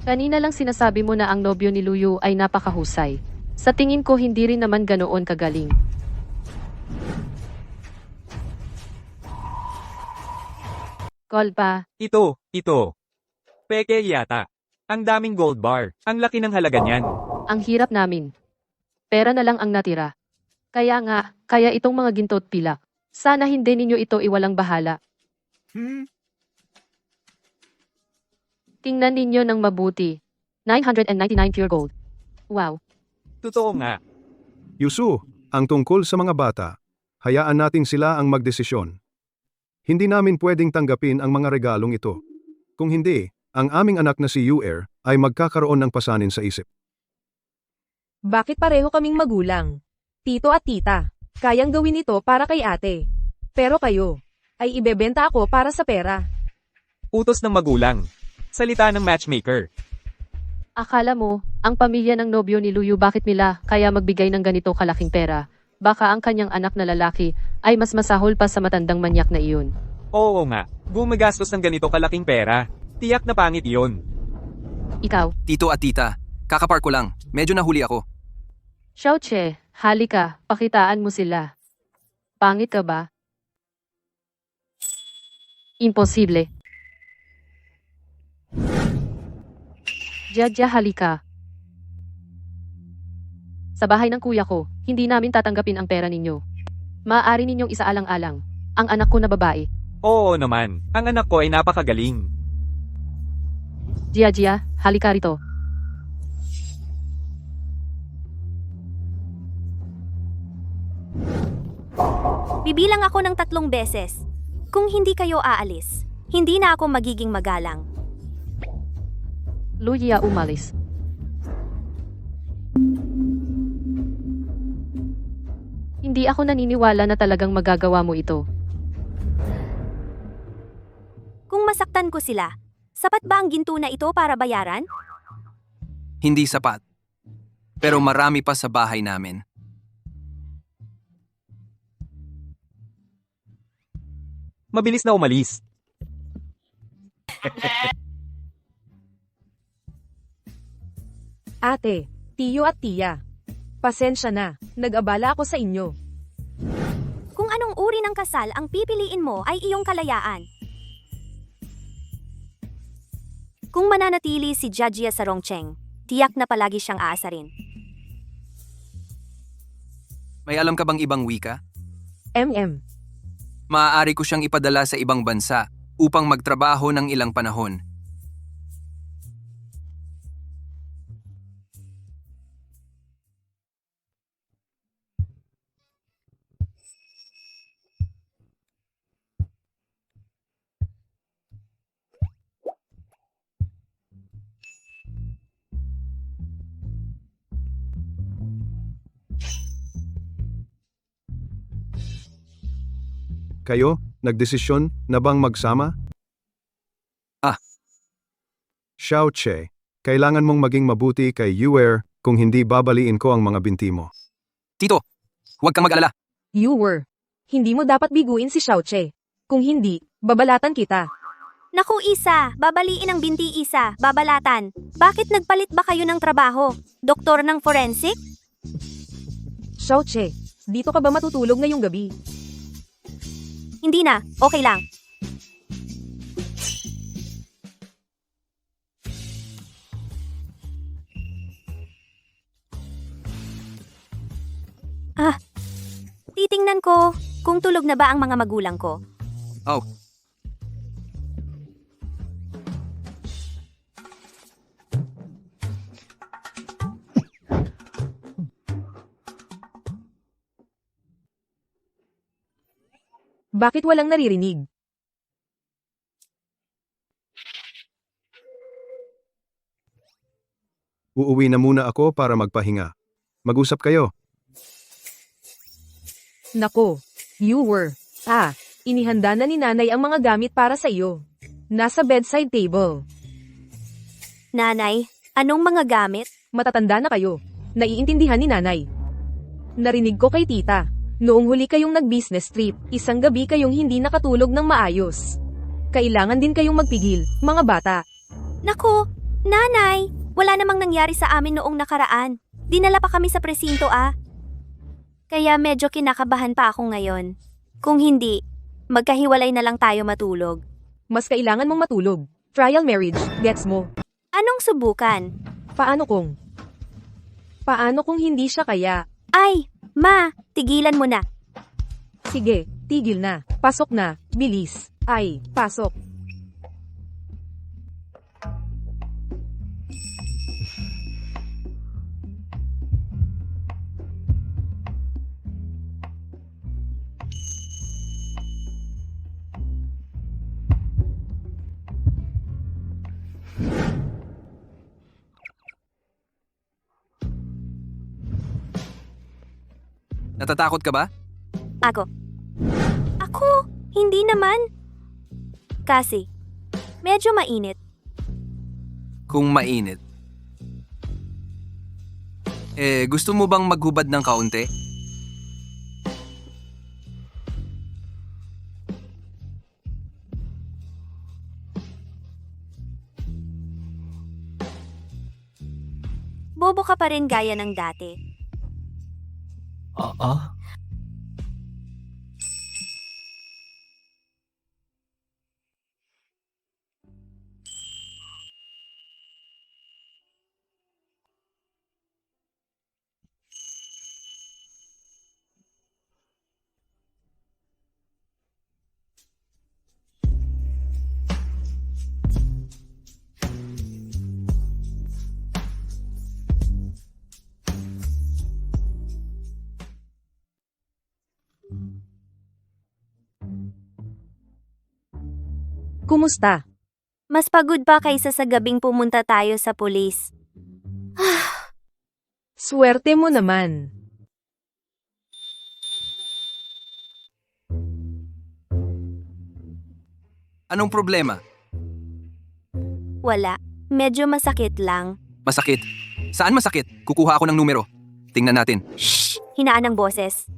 Kanina lang sinasabi mo na ang nobyo ni Luyu ay napakahusay. Sa tingin ko hindi rin naman ganoon kagaling. Call pa. Ito. Peke yata. Ang daming gold bar. Ang laki ng halaga niyan. Ang hirap namin. Pera na lang ang natira. Kaya itong mga ginto at pilak. Sana hindi ninyo ito iwalang bahala. Tingnan ninyo ng mabuti. 999 pure gold. Wow. Totoo nga. Yusu, ang tungkol sa mga bata, hayaan nating sila ang magdesisyon. Hindi namin pwedeng tanggapin ang mga regalong ito. Kung hindi, ang aming anak na si Yuer ay magkakaroon ng pasanin sa isip. Bakit pareho kaming magulang? Tito at tita, kayang gawin ito para kay ate. Pero kayo, ay ibebenta ako para sa pera. Utos ng magulang. Salita ng matchmaker. Akala mo, ang pamilya ng nobyo ni Luyu bakit nila kaya magbigay ng ganito kalaking pera? Baka ang kanyang anak na lalaki ay mas masahol pa sa matandang manyak na iyon. Oo nga. Gumagastos ng ganito kalaking pera. Tiyak na pangit iyon. Ikaw, Tito at tita, kakapark ko lang. Medyo nahuli ako. Xiaoche, halika, pakitaan mo sila. Pangit ka ba? Imposible. Jaja, halika. Sa bahay ng kuya ko, hindi namin tatanggapin ang pera ninyo. Maaari ninyong isaalang-alang. Ang anak ko na babae. Oo naman. Ang anak ko ay napakagaling. Gia, halika rito. Bibilang ako ng 3 beses. Kung hindi kayo aalis, hindi na ako magiging magalang. Luya umalis. Hindi ako naniniwala na talagang magagawa mo ito. Kung masaktan ko sila, sapat ba ang ginto na ito para bayaran? Hindi sapat. Pero marami pa sa bahay namin. Mabilis na umalis. Ate, tiyo at tiya. Pasensya na, nag-abala ako sa inyo. Kung anong uri ng kasal ang pipiliin mo ay iyong kalayaan. Kung mananatili si Jajia sa Rongcheng, tiyak na palagi siyang aasarin. May alam ka bang ibang wika? Maaari ko siyang ipadala sa ibang bansa upang magtrabaho ng ilang panahon. Kayo, nagdesisyon na bang magsama? Ah. Xiao Che, kailangan mong maging mabuti kay Yuer kung hindi babaliin ko ang mga binti mo. Tito, huwag kang mag-alala. Hindi mo dapat biguin si Xiaoche. Kung hindi, babalatan kita. Naku Isa, babaliin ang binti Isa, babalatan. Bakit nagpalit ba kayo ng trabaho? Doktor ng forensic? Xiaoche, dito ka ba matutulog ngayong gabi? Hindi na, okay lang. Titingnan ko kung tulog na ba ang mga magulang ko. Oh, Bakit walang naririnig? Uuwi na muna ako para magpahinga. Mag-usap kayo. Nako, inihanda na ni nanay ang mga gamit para sa iyo. Nasa bedside table. Nanay, anong mga gamit? Matatanda na kayo. Naiintindihan ni nanay. Narinig ko kay tita. Noong huli kayong nag-business trip, isang gabi kayong hindi nakatulog ng maayos. Kailangan din kayong magpigil, mga bata. Naku, nanay, wala namang nangyari sa amin noong nakaraan. Dinala pa kami sa presinto Kaya medyo kinakabahan pa ako ngayon. Kung hindi, magkahiwalay na lang tayo matulog. Mas kailangan mong matulog. Trial marriage, gets mo? Anong subukan? Paano kung hindi siya kaya? Ay, ma, tigilan mo na. Sige, tigil na. Pasok na, bilis. Ay, pasok. natatakot ka ba? Ako, hindi naman. Kasi, medyo mainit. Kung mainit. Gusto mo bang maghubad ng kaunti? Bobo ka pa rin gaya ng dati. Kumusta? Mas pagod pa kaysa sa gabing pumunta tayo sa pulis. Swerte mo naman. Anong problema? Wala. Medyo masakit lang. Masakit? Saan masakit? Kukuha ako ng numero. Tingnan natin. Hinaan ng boses.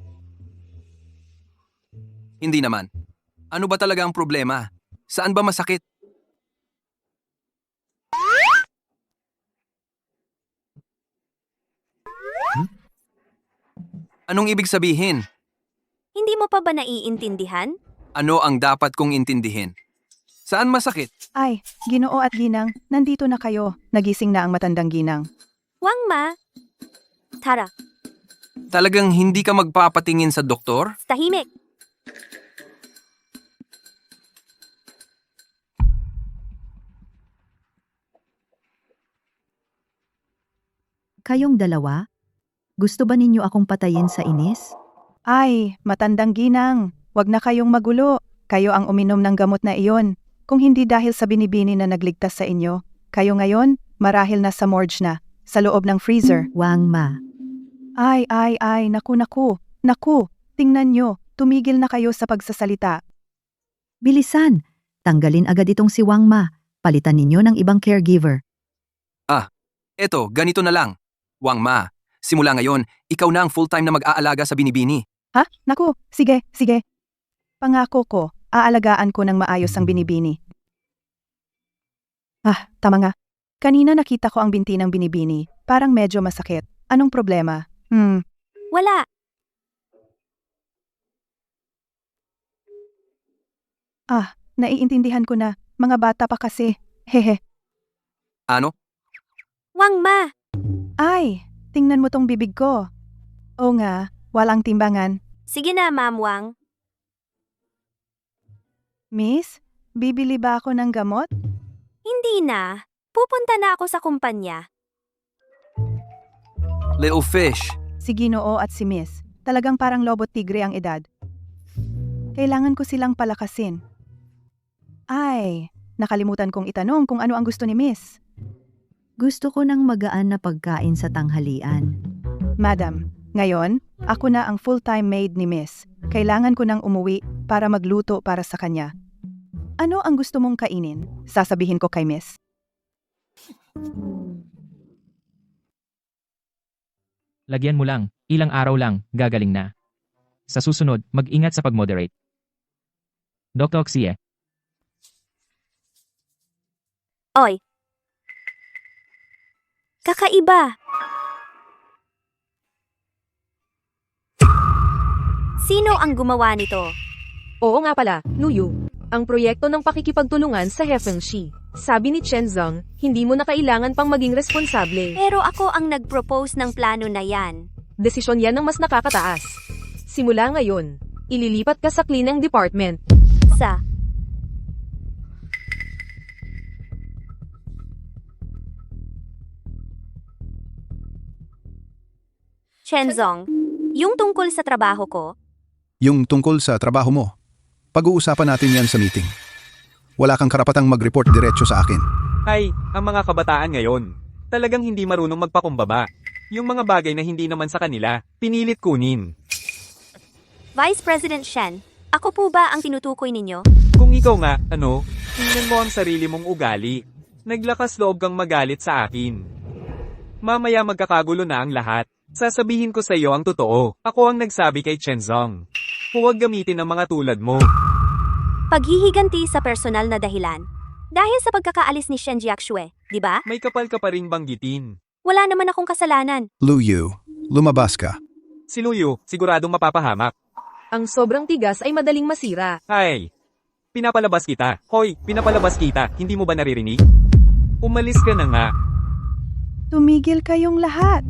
Hindi naman. Ano ba talaga ang problema? Saan ba masakit? Anong ibig sabihin? Hindi mo pa ba naiintindihan? Ano ang dapat kong intindihin? Saan masakit? Ay, Ginoo at Ginang, nandito na kayo. Nagising na ang matandang Ginang. Wangma! Tara, Talagang hindi ka magpapatingin sa doktor? tahimik! Kayong dalawa? Gusto ba ninyo akong patayin sa inis? Ay, matandang Ginang, wag na kayong magulo. Kayo ang uminom ng gamot na iyon. Kung hindi dahil sa binibini na nagligtas sa inyo, kayo ngayon, marahil nasa morgue na, sa loob ng freezer. Wangma. Ay, naku, tingnan nyo, tumigil na kayo sa pagsasalita. Bilisan! Tanggalin agad itong si Wangma. Palitan ninyo ng ibang caregiver. Eto, ganito na lang. Wangma, simula ngayon, ikaw na ang full-time na mag-aalaga sa binibini. Ha? Naku, sige. Pangako ko, aalagaan ko ng maayos ang binibini. Ah, tama nga. Kanina nakita ko ang binti ng binibini. Parang medyo masakit. Anong problema? Wala! Ah, naiintindihan ko na. Mga bata pa kasi. Hehe. Ano? Wangma! Ay, tingnan mo tong bibig ko. Oo nga, walang timbangan. Sige na, Ma'am Wang. Miss, bibili ba ako ng gamot? Hindi na. Pupunta na ako sa kumpanya. Little fish. Si Ginoo at si Miss. Talagang parang lobot tigre ang edad. Kailangan ko silang palakasin. Ay, nakalimutan kong itanong kung ano ang gusto ni Miss. Gusto ko ng magaan na pagkain sa tanghalian. Madam, ngayon, ako na ang full-time maid ni Miss. Kailangan ko nang umuwi para magluto para sa kanya. Ano ang gusto mong kainin? Sasabihin ko kay Miss. Lagyan mo lang, ilang araw lang, gagaling na. Sa susunod, mag-ingat sa pag-moderate. Dr. Xie, Oy! Kakaiba! Sino ang gumawa nito? Oo nga pala, Nuyu. Ang proyekto ng pakikipagtulungan sa Hefengshi. Sabi ni Chen Zeng, hindi mo na kailangan pang maging responsable. Pero ako ang nag-propose ng plano na yan. Desisyon yan ng mas nakakataas. Simula ngayon, ililipat ka sa cleaning department. Sa Chenzong, yung tungkol sa trabaho ko, Yung tungkol sa trabaho mo, pag-uusapan natin yan sa meeting. Wala kang karapatang mag-report diretso sa akin. Ay, ang mga kabataan ngayon, talagang hindi marunong magpakumbaba. Yung mga bagay na hindi naman sa kanila, pinilit kunin. Vice President Shen, ako po ba ang tinutukoy ninyo? Kung ikaw nga, tingnan mo ang sarili mong ugali. Naglakas loob kang magalit sa akin. Mamaya magkakagulo na ang lahat. Sasabihin ko sa iyo ang totoo. Ako ang nagsabi kay Chenzong. Huwag gamitin ang mga tulad mo. Paghihiganti sa personal na dahilan. Dahil sa pagkakaalis ni Shen Jiaxue, di ba? May kapal ka pa ring banggitin. Wala naman akong kasalanan. Lu Yu, lumabas ka. Si Luyo, siguradong mapapahamak. Ang sobrang tigas ay madaling masira. Ay, pinapalabas kita. Hoy, pinapalabas kita. Hindi mo ba naririnig? Umalis ka na nga. Tumigil kayong lahat.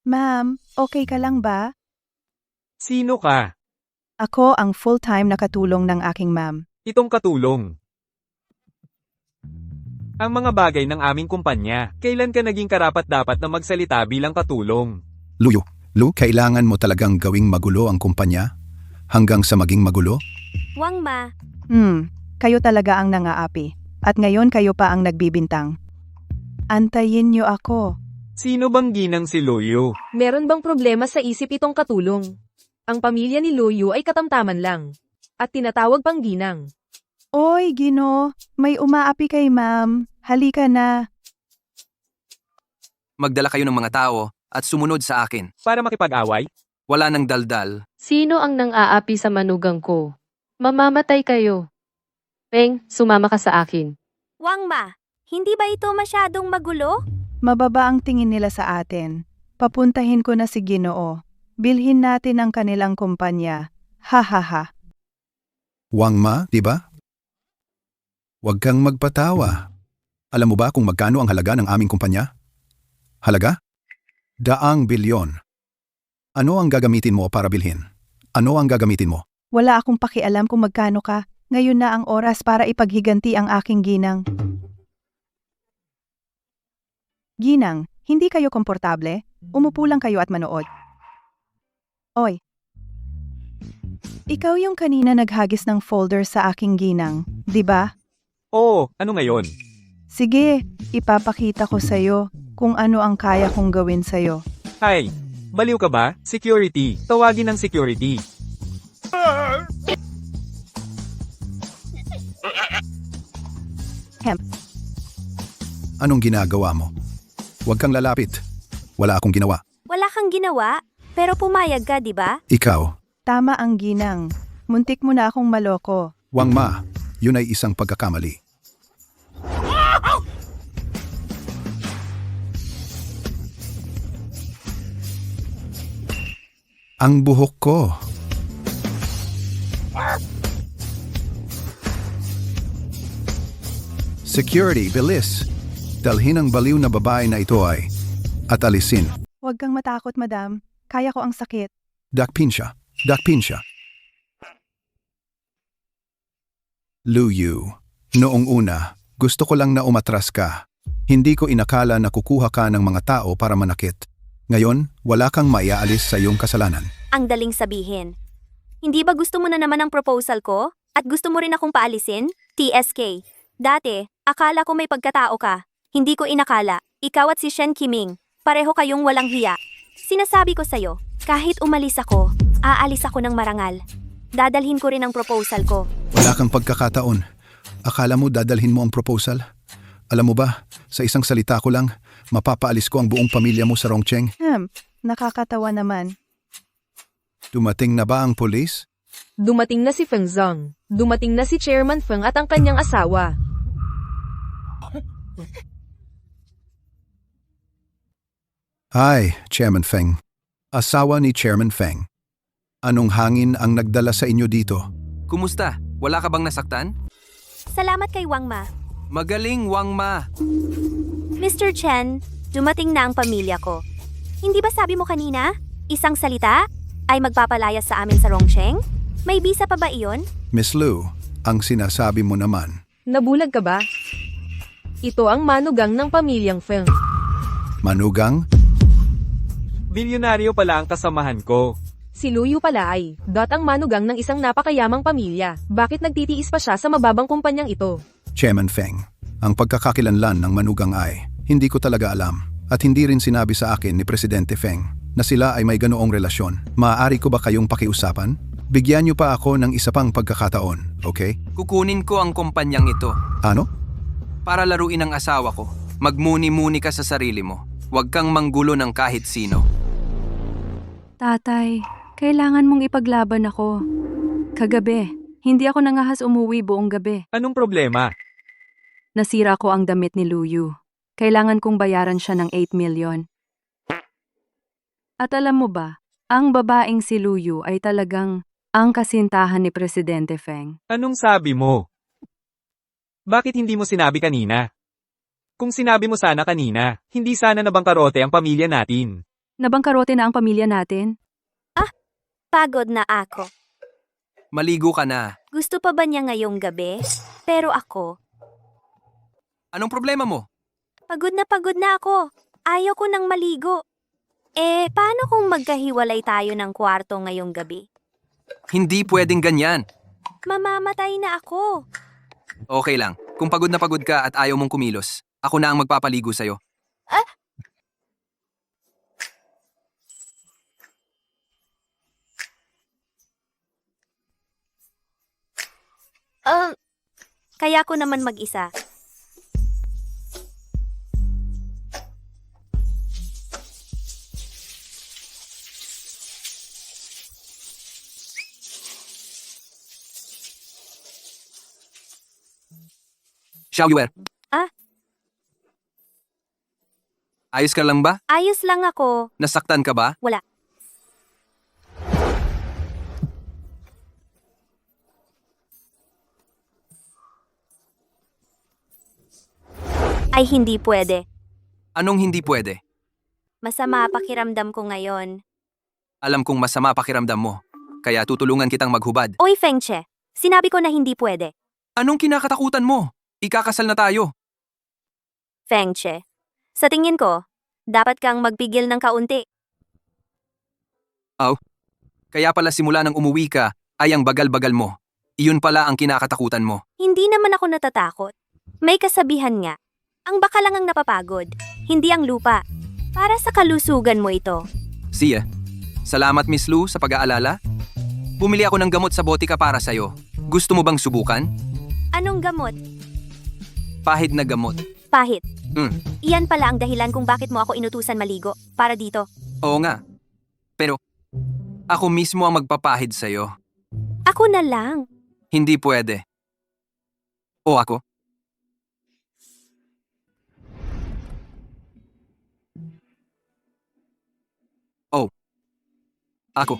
Ma'am, okay ka lang ba? Sino ka? Ako ang full-time na katulong ng aking ma'am. Itong katulong. Ang mga bagay ng aming kumpanya, kailan ka naging karapat-dapat na magsalita bilang katulong? Lu, kailangan mo talagang gawing magulo ang kumpanya? Hanggang sa maging magulo? Wangma, Kayo talaga ang nangaapi. At ngayon kayo pa ang nagbibintang. Antayin niyo ako. Sino bang ginang si Luyo? Meron bang problema sa isip itong katulong? Ang pamilya ni Luyu ay katamtaman lang. At tinatawag pang ginang. Oy, Gino, may umaapi kay ma'am. Halika na. Magdala kayo ng mga tao at sumunod sa akin. Para makipag-away? Wala nang daldal. Sino ang nang-aapi sa manugang ko? Mamamatay kayo. Peng, sumama ka sa akin. Wangma, hindi ba ito masyadong magulo? Mababa ang tingin nila sa atin. Papuntahin ko na si Ginoo. Bilhin natin ang kanilang kumpanya. Ha ha ha. Wang Ma, di ba? Huwag kang magpatawa. Alam mo ba kung magkano ang halaga ng aming kumpanya? Halaga? 100 bilyon. Ano ang gagamitin mo para bilhin? Ano ang gagamitin mo? Wala akong pakialam kung magkano ka. Ngayon na ang oras para ipaghiganti ang aking ginang. Ginang, hindi kayo komportable? Umupo lang kayo at manood. Oy. Ikaw yung kanina naghagis ng folder sa aking ginang, di ba? Oo, ano ngayon? Sige, ipapakita ko sa'yo kung ano ang kaya kong gawin sa'yo. Ay, baliw ka ba? Security. Tawagin ng security. Anong ginagawa mo? Huwag kang lalapit. Wala akong ginawa. Wala kang ginawa, pero pumayag ka, di ba? Ikaw, Tama ang ginang. Muntik mo na akong maloko. Wang Ma, yun ay isang pagkakamali. Ang buhok ko. Security, bilis. Dalhin ang baliw na babae na ito at alisin. Huwag kang matakot, madam. Kaya ko ang sakit. Dakpin siya. Dakpin siya. Luyu, noong una, gusto ko lang na umatras ka. Hindi ko inakala na kukuha ka ng mga tao para manakit. Ngayon, wala kang maiaalis sa iyong kasalanan. Ang daling sabihin. Hindi ba gusto mo na naman ang proposal ko? At gusto mo rin akong paalisin? TSK. Dati, akala ko may pagkatao ka. Hindi ko inakala. Ikaw at si Shen Qiming, pareho kayong walang hiya. Sinasabi ko sa'yo, kahit umalis ako, aalis ako ng marangal. Dadalhin ko rin ang proposal ko. Wala kang pagkakataon. Akala mo dadalhin mo ang proposal? Alam mo ba, sa isang salita ko lang, mapapaalis ko ang buong pamilya mo sa Rongcheng. Nakakatawa naman. Dumating na ba ang pulis? Dumating na si Feng Zhang. Dumating na si Chairman Feng at ang kanyang asawa. Hi, Chairman Feng. Asawa ni Chairman Feng. Anong hangin ang nagdala sa inyo dito? Kumusta? Wala ka bang nasaktan? Salamat kay Wang Ma. Magaling, Wang Ma. Mr. Chen, dumating na ang pamilya ko. Hindi ba sabi mo kanina, isang salita ay magpapalayas sa amin sa Rongcheng? May bisa pa ba iyon? Miss Lu, ang sinasabi mo naman. Nabulag ka ba? Ito ang manugang ng pamilyang Feng. Manugang? Bilyonaryo pala ang kasamahan ko. Si Luyu pala ay, ang manugang ng isang napakayamang pamilya. Bakit nagtitiis pa siya sa mababang kumpanyang ito? Chairman Feng, ang pagkakakilanlan ng manugang ay, hindi ko talaga alam. At hindi rin sinabi sa akin ni Presidente Feng na sila ay may ganoong relasyon. Maaari ko ba kayong pakiusapan? Bigyan niyo pa ako ng isa pang pagkakataon, okay? Kukunin ko ang kumpanyang ito. Ano? Para laruin ang asawa ko. Magmuni-muni ka sa sarili mo. Huwag kang manggulo ng kahit sino. Tatay, kailangan mong ipaglaban ako. Kagabi, hindi ako nangahas umuwi buong gabi. Anong problema? Nasira ko ang damit ni Luyu. Kailangan kong bayaran siya ng 8 million. At alam mo ba, ang babaeng si Luyu ay talagang ang kasintahan ni Presidente Feng. Anong sabi mo? Bakit hindi mo sinabi kanina? Kung sinabi mo sana kanina, hindi sana nabangkarote ang pamilya natin. Nabangkarote na ang pamilya natin? Pagod na ako. Maligo ka na. Gusto pa ba niya ngayong gabi? Pero ako, Anong problema mo? pagod na ako. Ayaw ko nang maligo. Paano kung magkahiwalay tayo ng kwarto ngayong gabi? Hindi pwedeng ganyan. Mamamatay na ako. Okay lang. Kung pagod na pagod ka at ayaw mong kumilos, ako na ang magpapaligo sa'yo. Kaya ko naman mag-isa. Xiao Yuer. Ah? Ayos ka lang ba? Ayos lang ako. Nasaktan ka ba? Wala. ay hindi pwede. Anong hindi pwede? Masama pakiramdam ko ngayon. Alam kong masama pakiramdam mo, kaya tutulungan kitang maghubad. Oy Fengche, sinabi ko na hindi pwede. Anong kinakatakutan mo? Ikakasal na tayo. Fengche, sa tingin ko, dapat kang magpigil ng kaunti. Kaya pala simula nang umuwi ka, ay ang bagal-bagal mo. Iyon pala ang kinakatakutan mo. Hindi naman ako natatakot. May kasabihan nga, ang baka lang ang napapagod, hindi ang lupa. Para sa kalusugan mo ito. Siya. Salamat Miss Lou sa pag-aalala. Bumili ako ng gamot sa botika para sa'yo. Gusto mo bang subukan? Anong gamot? Pahid na gamot. Pahit. Mm. Iyan pala ang dahilan kung bakit mo ako inutusan maligo, para dito. Oo nga. Pero, ako mismo ang magpapahid sa'yo. Ako na lang. Hindi pwede. O ako? Ako.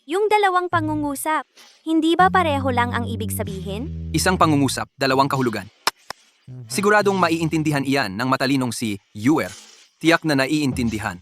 Yung dalawang pangungusap, hindi ba pareho lang ang ibig sabihin? Isang pangungusap, dalawang kahulugan. Siguradong maiintindihan iyan ng matalinong si Yuer. Tiyak na naiintindihan.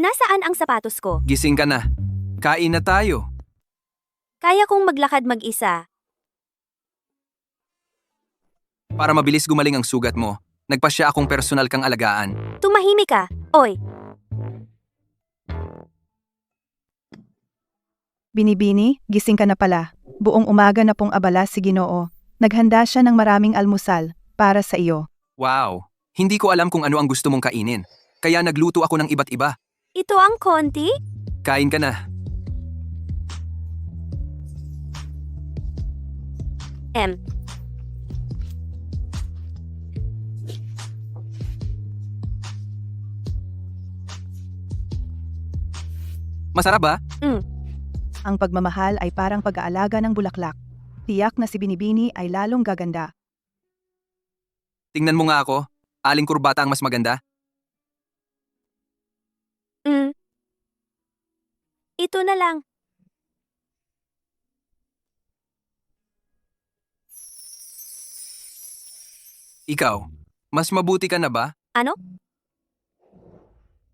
Nasaan ang sapatos ko? Gising ka na. Kain na tayo. Kaya kong maglakad mag-isa. Para mabilis gumaling ang sugat mo, nagpasya akong personal kang alagaan. Tumahimik ka. Oy, Binibini, gising ka na pala. Buong umaga na pong abala si Ginoo. Naghanda siya ng maraming almusal para sa iyo. Wow! Hindi ko alam kung ano ang gusto mong kainin. Kaya nagluto ako ng iba't iba. ito ang konti? Kain ka na. M. Masarap ba? Ang pagmamahal ay parang pag-aalaga ng bulaklak. Tiyak na si Binibini ay lalong gaganda. Tingnan mo nga ako. Aling kurbata ang mas maganda? Ito na lang. Ikaw, mas mabuti ka na ba? Ano?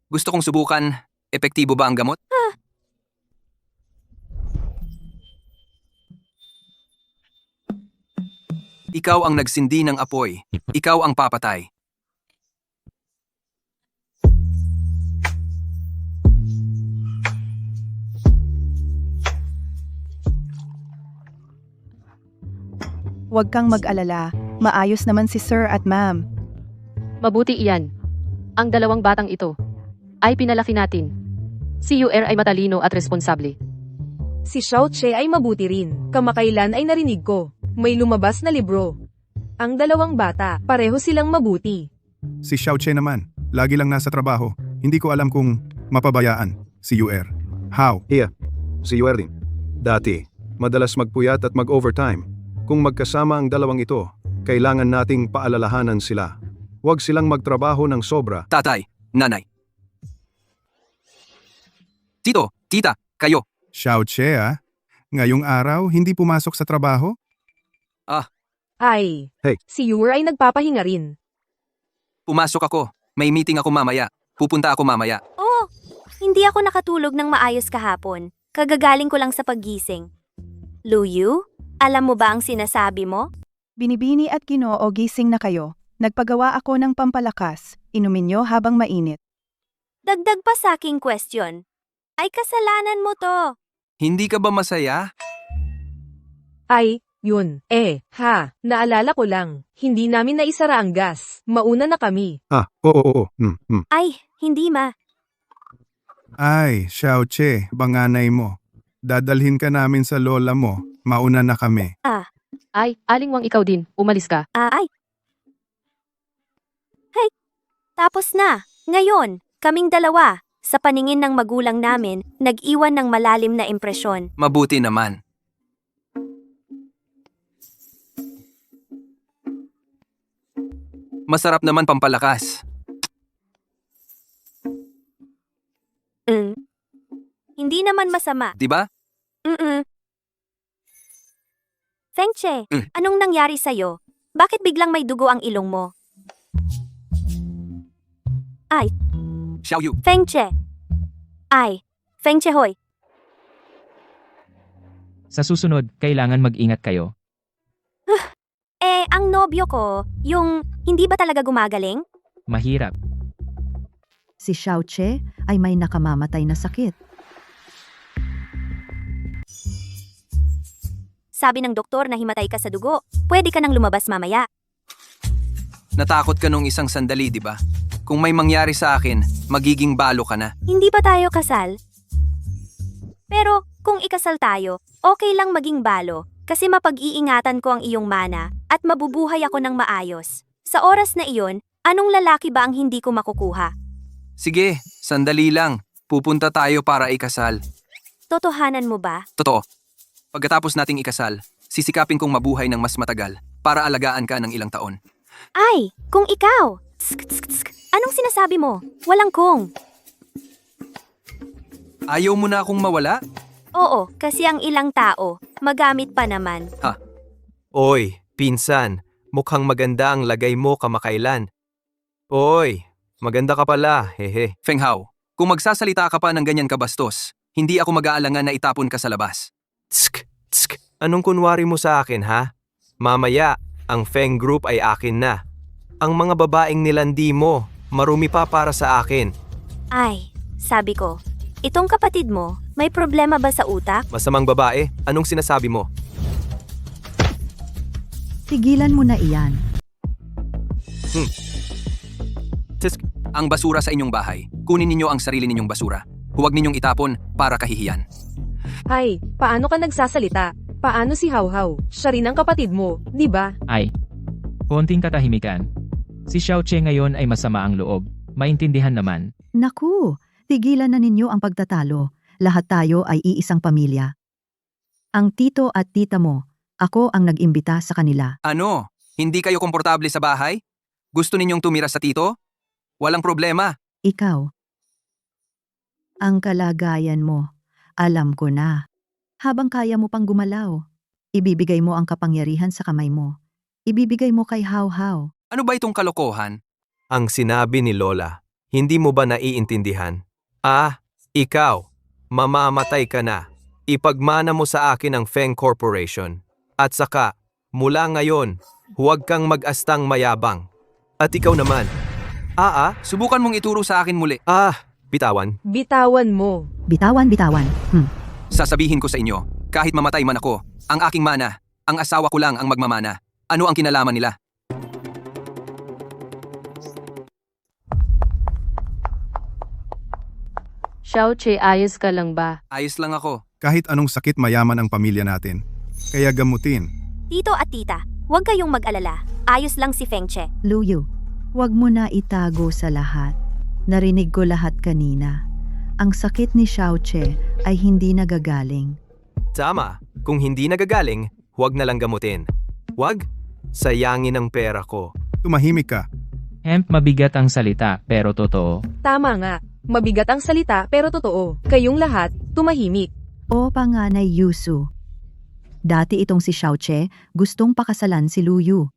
Gusto kong subukan, epektibo ba ang gamot? Ikaw ang nagsindi ng apoy. Ikaw ang papatay. Huwag kang mag-alala. Maayos naman si Sir at Ma'am. Mabuti iyan. Ang dalawang batang ito ay pinalaki natin. Si Yuer ay matalino at responsable. Si Xiao Che ay mabuti rin. Kamakailan ay narinig ko. May lumabas na libro. Ang dalawang bata, pareho silang mabuti. Si Xiao Che naman, lagi lang nasa trabaho. Hindi ko alam kung mapabayaan si Yuer. How? Si Yuerdin. Dati, madalas magpuyat at mag-overtime. Kung magkasama ang dalawang ito, kailangan nating paalalahanan sila. Huwag silang magtrabaho ng sobra. Tatay, nanay. Tito, tita, kayo. Xiao Che ngayong araw hindi pumasok sa trabaho? Ay, Hey. si Yuer ay nagpapahinga rin. Pumasok ako. May meeting ako mamaya. Pupunta ako mamaya. Oh, hindi ako nakatulog ng maayos kahapon. Kagagaling ko lang sa paggising. Luyu, alam mo ba ang sinasabi mo? Binibini at Ginoo, gising na kayo. Nagpagawa ako ng pampalakas. Inumin nyo habang mainit. Dagdag pa sa aking question. Ay kasalanan mo to. Hindi ka ba masaya? Ay, yun. Naalala ko lang. Hindi namin naisara ang gas. Mauna na kami. Oo. Ay, hindi ma. Ay, Xiao Che, banganay mo. Dadalhin ka namin sa lola mo. Mauna na kami. Ay, Alingwang ikaw din, umalis ka. Ay. Hey, tapos na. Ngayon, kaming dalawa, sa paningin ng magulang namin, nag-iwan ng malalim na impresyon. Mabuti naman. Masarap naman pampalakas. Hindi naman masama. Di ba? Fengche, anong nangyari sa'yo? Bakit biglang may dugo ang ilong mo? Ay, Xiaoyu, Fengche. Ay, Fengche hoy. Sa susunod, kailangan mag-ingat kayo. Ang nobyo ko, yung hindi ba talaga gumagaling? Mahirap. Si Xiao Che ay may nakamamatay na sakit. Sabi ng doktor na himatay ka sa dugo. Pwede ka nang lumabas mamaya. natakot ka nung isang sandali, di ba? Kung may mangyari sa akin, magiging balo ka na. Hindi pa tayo kasal. Pero kung ikasal tayo, okay lang maging balo kasi mapag-iingatan ko ang iyong mana at mabubuhay ako ng maayos. Sa oras na iyon, anong lalaki ba ang hindi ko makukuha? Sige, sandali lang. Pupunta tayo para ikasal. Totohanan mo ba? Totoo. Pagkatapos nating ikasal, sisikapin kong mabuhay ng mas matagal para alagaan ka ng ilang taon. Ay, kung ikaw! Tsk, tsk, tsk. Anong sinasabi mo? Walang kung. Ayaw mo na akong mawala? Oo, kasi ang ilang tao, magamit pa naman. Oy, pinsan, mukhang maganda ang lagay mo kamakailan. Oy, maganda ka pala, hehe. Feng Hao, kung magsasalita ka pa ng ganyan kabastos, hindi ako mag-aalangan na itapon ka sa labas. Tsk, tsk, anong kunwari mo sa akin ha? Mamaya, ang Feng Group ay akin na. Ang mga babaeng nilandi mo, marumi pa para sa akin. Ay, sabi ko, itong kapatid mo, may problema ba sa utak? Masamang babae, anong sinasabi mo? Tigilan mo na iyan. Tsk, Ang basura sa inyong bahay, kunin ninyo ang sarili ninyong basura. Huwag ninyong itapon para kahihiyan. Ay, paano ka nagsasalita? Paano si Hao-Hao? Siya rin ang kapatid mo, di ba? Ay, konting katahimikan. Si Xiao Che ngayon ay masama ang loob. Maintindihan naman. Naku, tigilan na ninyo ang pagtatalo. Lahat tayo ay iisang pamilya. Ang tito at tita mo, ako ang nag-imbita sa kanila. Ano? Hindi kayo komportable sa bahay? Gusto ninyong tumira sa tito? Walang problema. Ikaw. Ang kalagayan mo, alam ko na. Habang kaya mo pang gumalaw, ibibigay mo ang kapangyarihan sa kamay mo. Ibibigay mo kay Hao-Hao. Ano ba itong kalokohan? ang sinabi ni Lola, hindi mo ba naiintindihan? Ah, ikaw, mamamatay ka na. Ipagmana mo sa akin ang Feng Corporation. At saka, mula ngayon, huwag kang mag-astang mayabang. At ikaw naman. Subukan mong ituro sa akin muli. Bitawan. Bitawan mo. Bitawan. Sasabihin ko sa inyo, kahit mamatay man ako, ang aking mana, ang asawa ko lang ang magmamana. Ano ang kinalaman nila? Xiao Che, ayos ka lang ba? Ayos lang ako. Kahit anong sakit mayaman ang pamilya natin. Kaya gamutin. Tito at tita, huwag kayong mag-alala. Ayos lang si Feng Che. Luyo, huwag mo na itago sa lahat. Narinig ko lahat kanina. Ang sakit ni Xiao Che ay hindi nagagaling. Tama, kung hindi nagagaling, huwag na lang gamutin. Huwag, sayangin ang pera ko. Tumahimik ka. Mabigat ang salita pero totoo. Tama nga. Mabigat ang salita pero totoo. Kayong lahat, tumahimik. O panganay Yusu. Dati itong si Xiao Che gustong pakasalan si Luyu.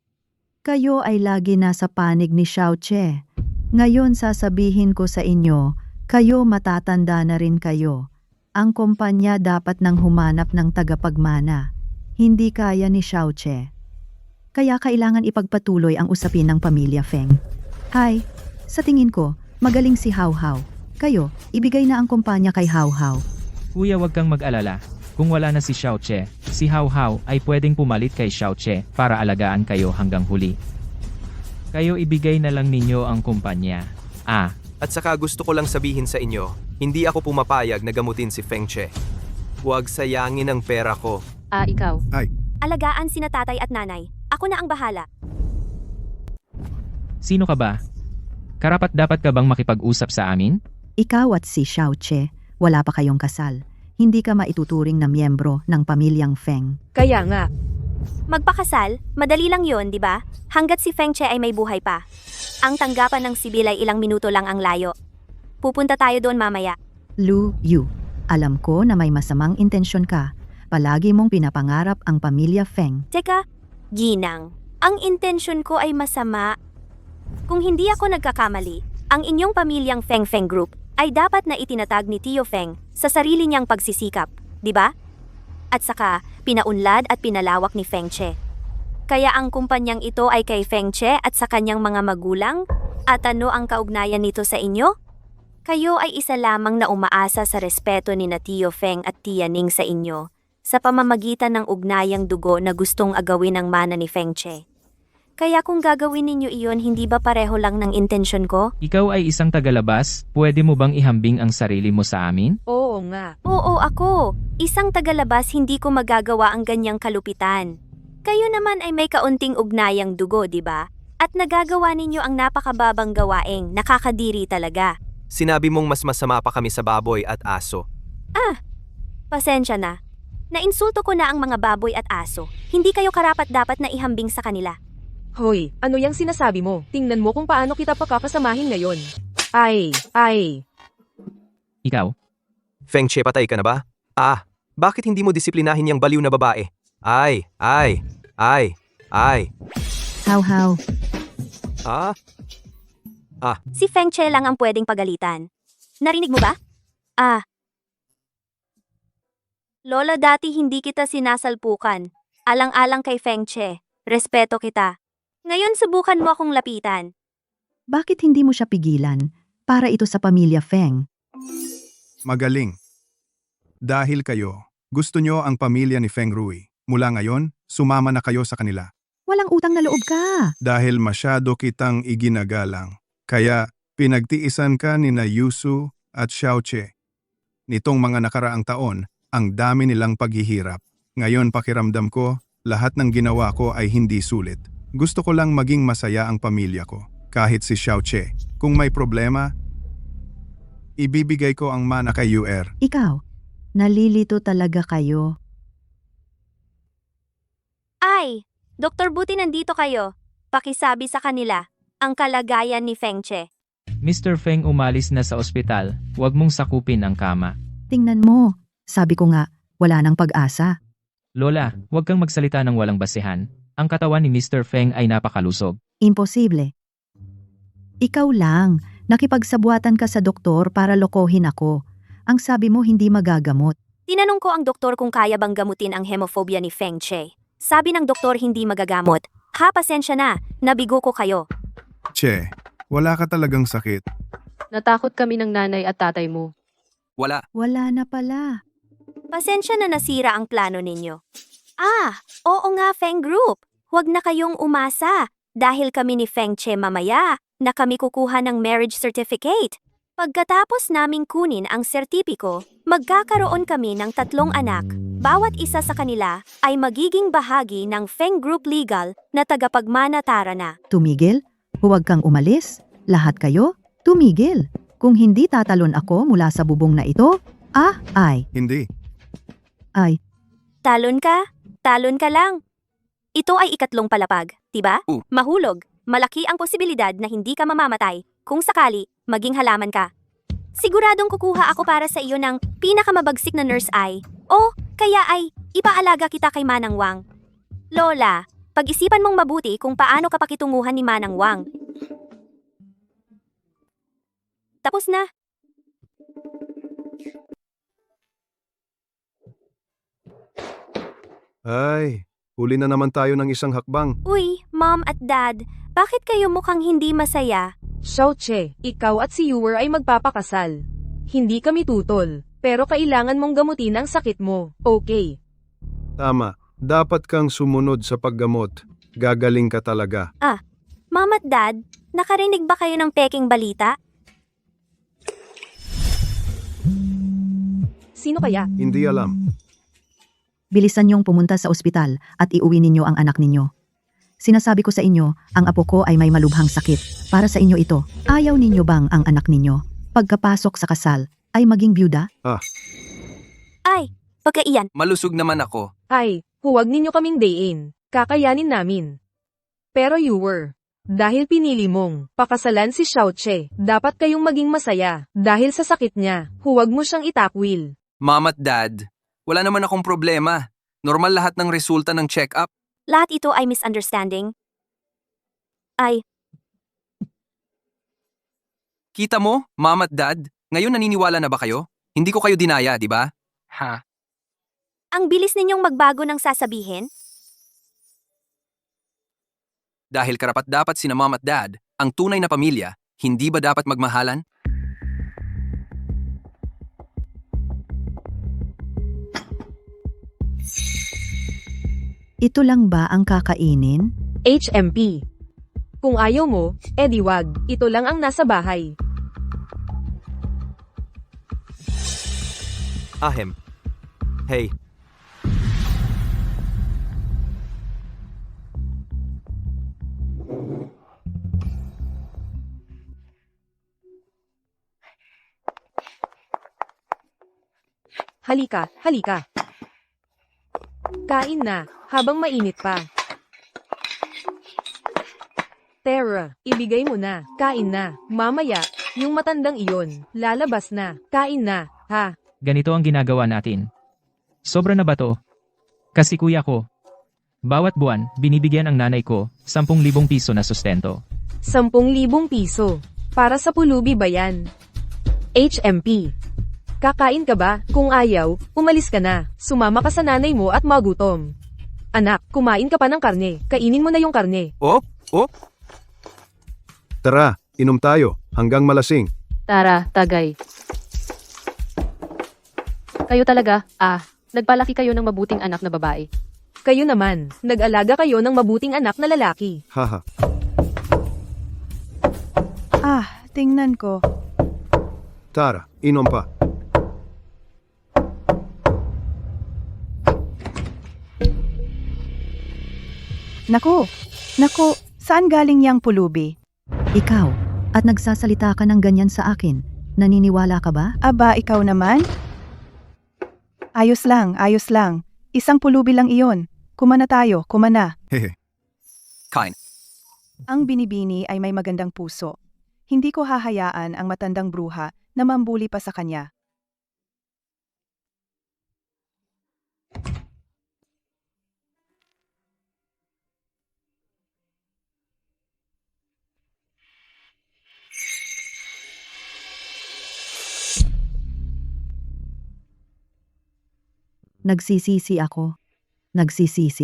Kayo ay lagi nasa panig ni Xiao Che. Ngayon sasabihin ko sa inyo, kayo matatanda na rin kayo. Ang kumpanya dapat nang humanap ng tagapagmana. Hindi kaya ni Xiao Che. Kaya kailangan ipagpatuloy ang usapin ng pamilya Feng. Hi, sa tingin ko, magaling si Hao-Hao. Kayo, ibigay na ang kumpanya kay Hao-Hao. Kuya, wag kang mag-alala. Kung wala na si Xiao Che, si Hao-Hao ay pwedeng pumalit kay Xiao Che para alagaan kayo hanggang huli. Kayo ibigay na lang ninyo ang kumpanya. At saka gusto ko lang sabihin sa inyo, hindi ako pumapayag na gamutin si Feng Che. Huwag sayangin ang pera ko. Ikaw. Alagaan sina tatay at nanay. Ako na ang bahala. Sino ka ba? Karapat-dapat ka bang makipag-usap sa amin? Ikaw at si Xiao Che, wala pa kayong kasal. Hindi ka maituturing na miyembro ng pamilyang Feng. Kaya nga, Magpakasal, madali lang yon, di ba? Hanggat si Feng Che ay may buhay pa. Ang tanggapan ng sibil ay ilang minuto lang ang layo. Pupunta tayo doon mamaya. Lu Yu, alam ko na may masamang intensyon ka. Palagi mong pinapangarap ang pamilya Feng. Teka, Ginang, ang intensyon ko ay masama. Kung hindi ako nagkakamali, ang inyong pamilyang Feng Feng Group ay dapat na itinatag ni Tio Feng sa sarili niyang pagsisikap, di ba? At saka, pinaunlad at pinalawak ni Feng Che. Kaya ang kumpanyang ito ay kay Feng Che at sa kanyang mga magulang? At ano ang kaugnayan nito sa inyo? Kayo ay isa lamang na umaasa sa respeto ni na Tio Feng at Tia Ning sa inyo, sa pamamagitan ng ugnayang dugo na gustong agawin ng mana ni Feng Che. Kaya kung gagawin ninyo iyon, hindi ba pareho lang ng intensyon ko? Ikaw ay isang tagalabas, pwede mo bang ihambing ang sarili mo sa amin? oo nga. Oo ako. Isang tagalabas, hindi ko magagawa ang ganyang kalupitan. Kayo naman ay may kaunting ugnayang dugo, di ba? At nagagawa ninyo ang napakababang gawaing, nakakadiri talaga. Sinabi mong mas masama pa kami sa baboy at aso. Pasensya na. Nainsulto ko na ang mga baboy at aso. Hindi kayo karapat-dapat na ihambing sa kanila. Hoy, ano yang sinasabi mo? Tingnan mo kung paano kita pakakasamahin ngayon. Ay. Ikaw? Feng Che, patay ka na ba? Bakit hindi mo disiplinahin yung baliw na babae? Ay. How. Si Feng Che lang ang pwedeng pagalitan. Narinig mo ba? Lola, dati hindi kita sinasalpukan. Alang-alang kay Feng Che. Respeto kita. Ngayon subukan mo akong lapitan. Bakit hindi mo siya pigilan? Para ito sa pamilya Feng. Magaling. Dahil kayo, gusto nyo ang pamilya ni Feng Rui. Mula ngayon, sumama na kayo sa kanila. Walang utang na loob ka. Dahil masyado kitang iginagalang. Kaya pinagtiisan ka ni na Yusu at Xiao Che. Nitong mga nakaraang taon, ang dami nilang paghihirap. Ngayon pakiramdam ko, lahat ng ginawa ko ay hindi sulit. Gusto ko lang maging masaya ang pamilya ko. Kahit si Xiao Che. Kung may problema, ibibigay ko ang mana kay UR. Ikaw, nalilito talaga kayo. Ay, Dr. Buti, nandito kayo. Pakisabi sa kanila ang kalagayan ni Feng Che. Mr. Feng umalis na sa ospital, huwag mong sakupin ang kama. Tingnan mo, sabi ko nga, wala nang pag-asa. Lola, huwag kang magsalita ng walang basehan. Ang katawan ni Mr. Feng ay napakalusog. Imposible. Ikaw lang, nakipagsabwatan ka sa doktor para lokohin ako. Ang sabi mo hindi magagamot. Tinanong ko ang doktor kung kaya bang gamutin ang hemophobia ni Feng Che. Sabi ng doktor hindi magagamot. Pasensya na, nabigo ko kayo. Che, wala ka talagang sakit. Natakot kami ng nanay at tatay mo. Wala. Wala na pala. Pasensya na nasira ang plano ninyo. Oo nga, Feng Group. Huwag na kayong umasa. Dahil kami ni Feng Che mamaya na kami kukuha ng marriage certificate. Pagkatapos naming kunin ang sertipiko, magkakaroon kami ng 3 anak. Bawat isa sa kanila ay magiging bahagi ng Feng Group Legal na tagapagmanatara na. Tumigil? Huwag kang umalis? Lahat kayo? Tumigil. Kung hindi tatalon ako mula sa bubong na ito, Hindi. Talon ka lang. Ito ay 2 palapag, diba? Mahulog, malaki ang posibilidad na hindi ka mamamatay kung sakali maging halaman ka. Siguradong kukuha ako para sa iyo ng pinakamabagsik na nurse eye. O kaya ay ipaalaga kita kay Manang Wang. Lola, pag-isipan mong mabuti kung paano ka pakitunguhan ni Manang Wang. Tapos na. Ay, huli na naman tayo ng isang hakbang. Uy, Mom at Dad, bakit kayo mukhang hindi masaya? Xiao Che, ikaw at si Yuer ay magpapakasal. Hindi kami tutol, pero kailangan mong gamutin ang sakit mo, okay? Tama, dapat kang sumunod sa paggamot. Gagaling ka talaga. Mom at Dad, nakarinig ba kayo ng peking balita? Sino kaya? Hindi alam. Bilisan niyong pumunta sa ospital at iuwi ninyo ang anak ninyo. Sinasabi ko sa inyo, ang apo ko ay may malubhang sakit. Para sa inyo ito, ayaw ninyo bang ang anak ninyo, pagkapasok sa kasal, ay maging byuda? Ay, pagkaiyan. Malusog naman ako. Ay, huwag ninyo kaming dayin. Kakayanin namin. Pero dahil pinili mong pakasalan si Xiaoche, dapat kayong maging masaya. Dahil sa sakit niya, huwag mo siyang itakwil. Mom at Dad, wala naman akong problema. Normal lahat ng resulta ng check-up. Lahat ito ay misunderstanding. Ay, Kita mo, Mom at Dad, ngayon naniniwala na ba kayo? Hindi ko kayo dinaya, di ba? Ha? ang bilis ninyong magbago ng sasabihin? Dahil karapat-dapat sina Mom at Dad, ang tunay na pamilya, hindi ba dapat magmahalan? Ito lang ba ang kakainin? HMP. Kung ayaw mo, edi wag. Ito lang ang nasa bahay. Ahem. Hey. Halika, halika. Kain na, habang mainit pa. Tara, ibigay mo na. Kain na. Mamaya, yung matandang iyon, lalabas na. Kain na, ha? Ganito ang ginagawa natin. Sobra na ba to? Kasi kuya ko, bawat buwan, binibigyan ang nanay ko 10,000 piso na sustento. 10,000 piso. Para sa pulubi ba yan? HMP. Kakain ka ba? Kung ayaw, umalis ka na. Sumama ka sa nanay mo at magutom. Anak, kumain ka pa ng karne. Kainin mo na yung karne. Oh. Tara, inom tayo, hanggang malasing. Tara, tagay. Kayo talaga, nagpalaki kayo ng mabuting anak na babae. Kayo naman, nag-alaga kayo ng mabuting anak na lalaki. Haha. Tingnan ko. Tara, inom pa. Naku, saan galing yang pulubi? Ikaw, at nagsasalita ka ng ganyan sa akin. Naniniwala ka ba? Aba, ikaw naman? Ayos lang. Isang pulubi lang iyon. Kumana tayo, kumana. Hehe. Kain. Ang binibini ay may magandang puso. Hindi ko hahayaan ang matandang bruha na mambuli pa sa kanya. Nagsisisi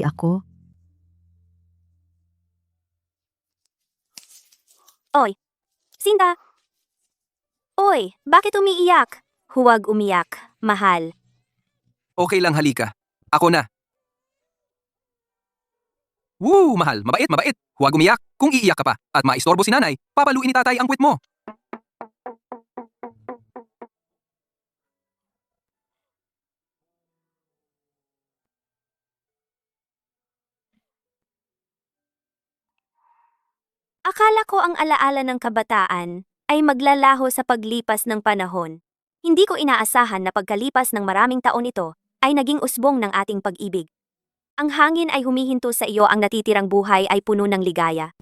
ako. Oy, Sinda! Oy, bakit umiiyak? Huwag umiyak, mahal. Okay lang, halika. Ako na. Woo, mahal. Mabait. Huwag umiyak. Kung iiyak ka pa at maistorbo si nanay, papaluin ni tatay ang kwit mo. Akala ko ang alaala ng kabataan ay maglalaho sa paglipas ng panahon. Hindi ko inaasahan na pagkalipas ng maraming taon ito ay naging usbong ng ating pag-ibig. Ang hangin ay humihinto sa iyo, ang natitirang buhay ay puno ng ligaya.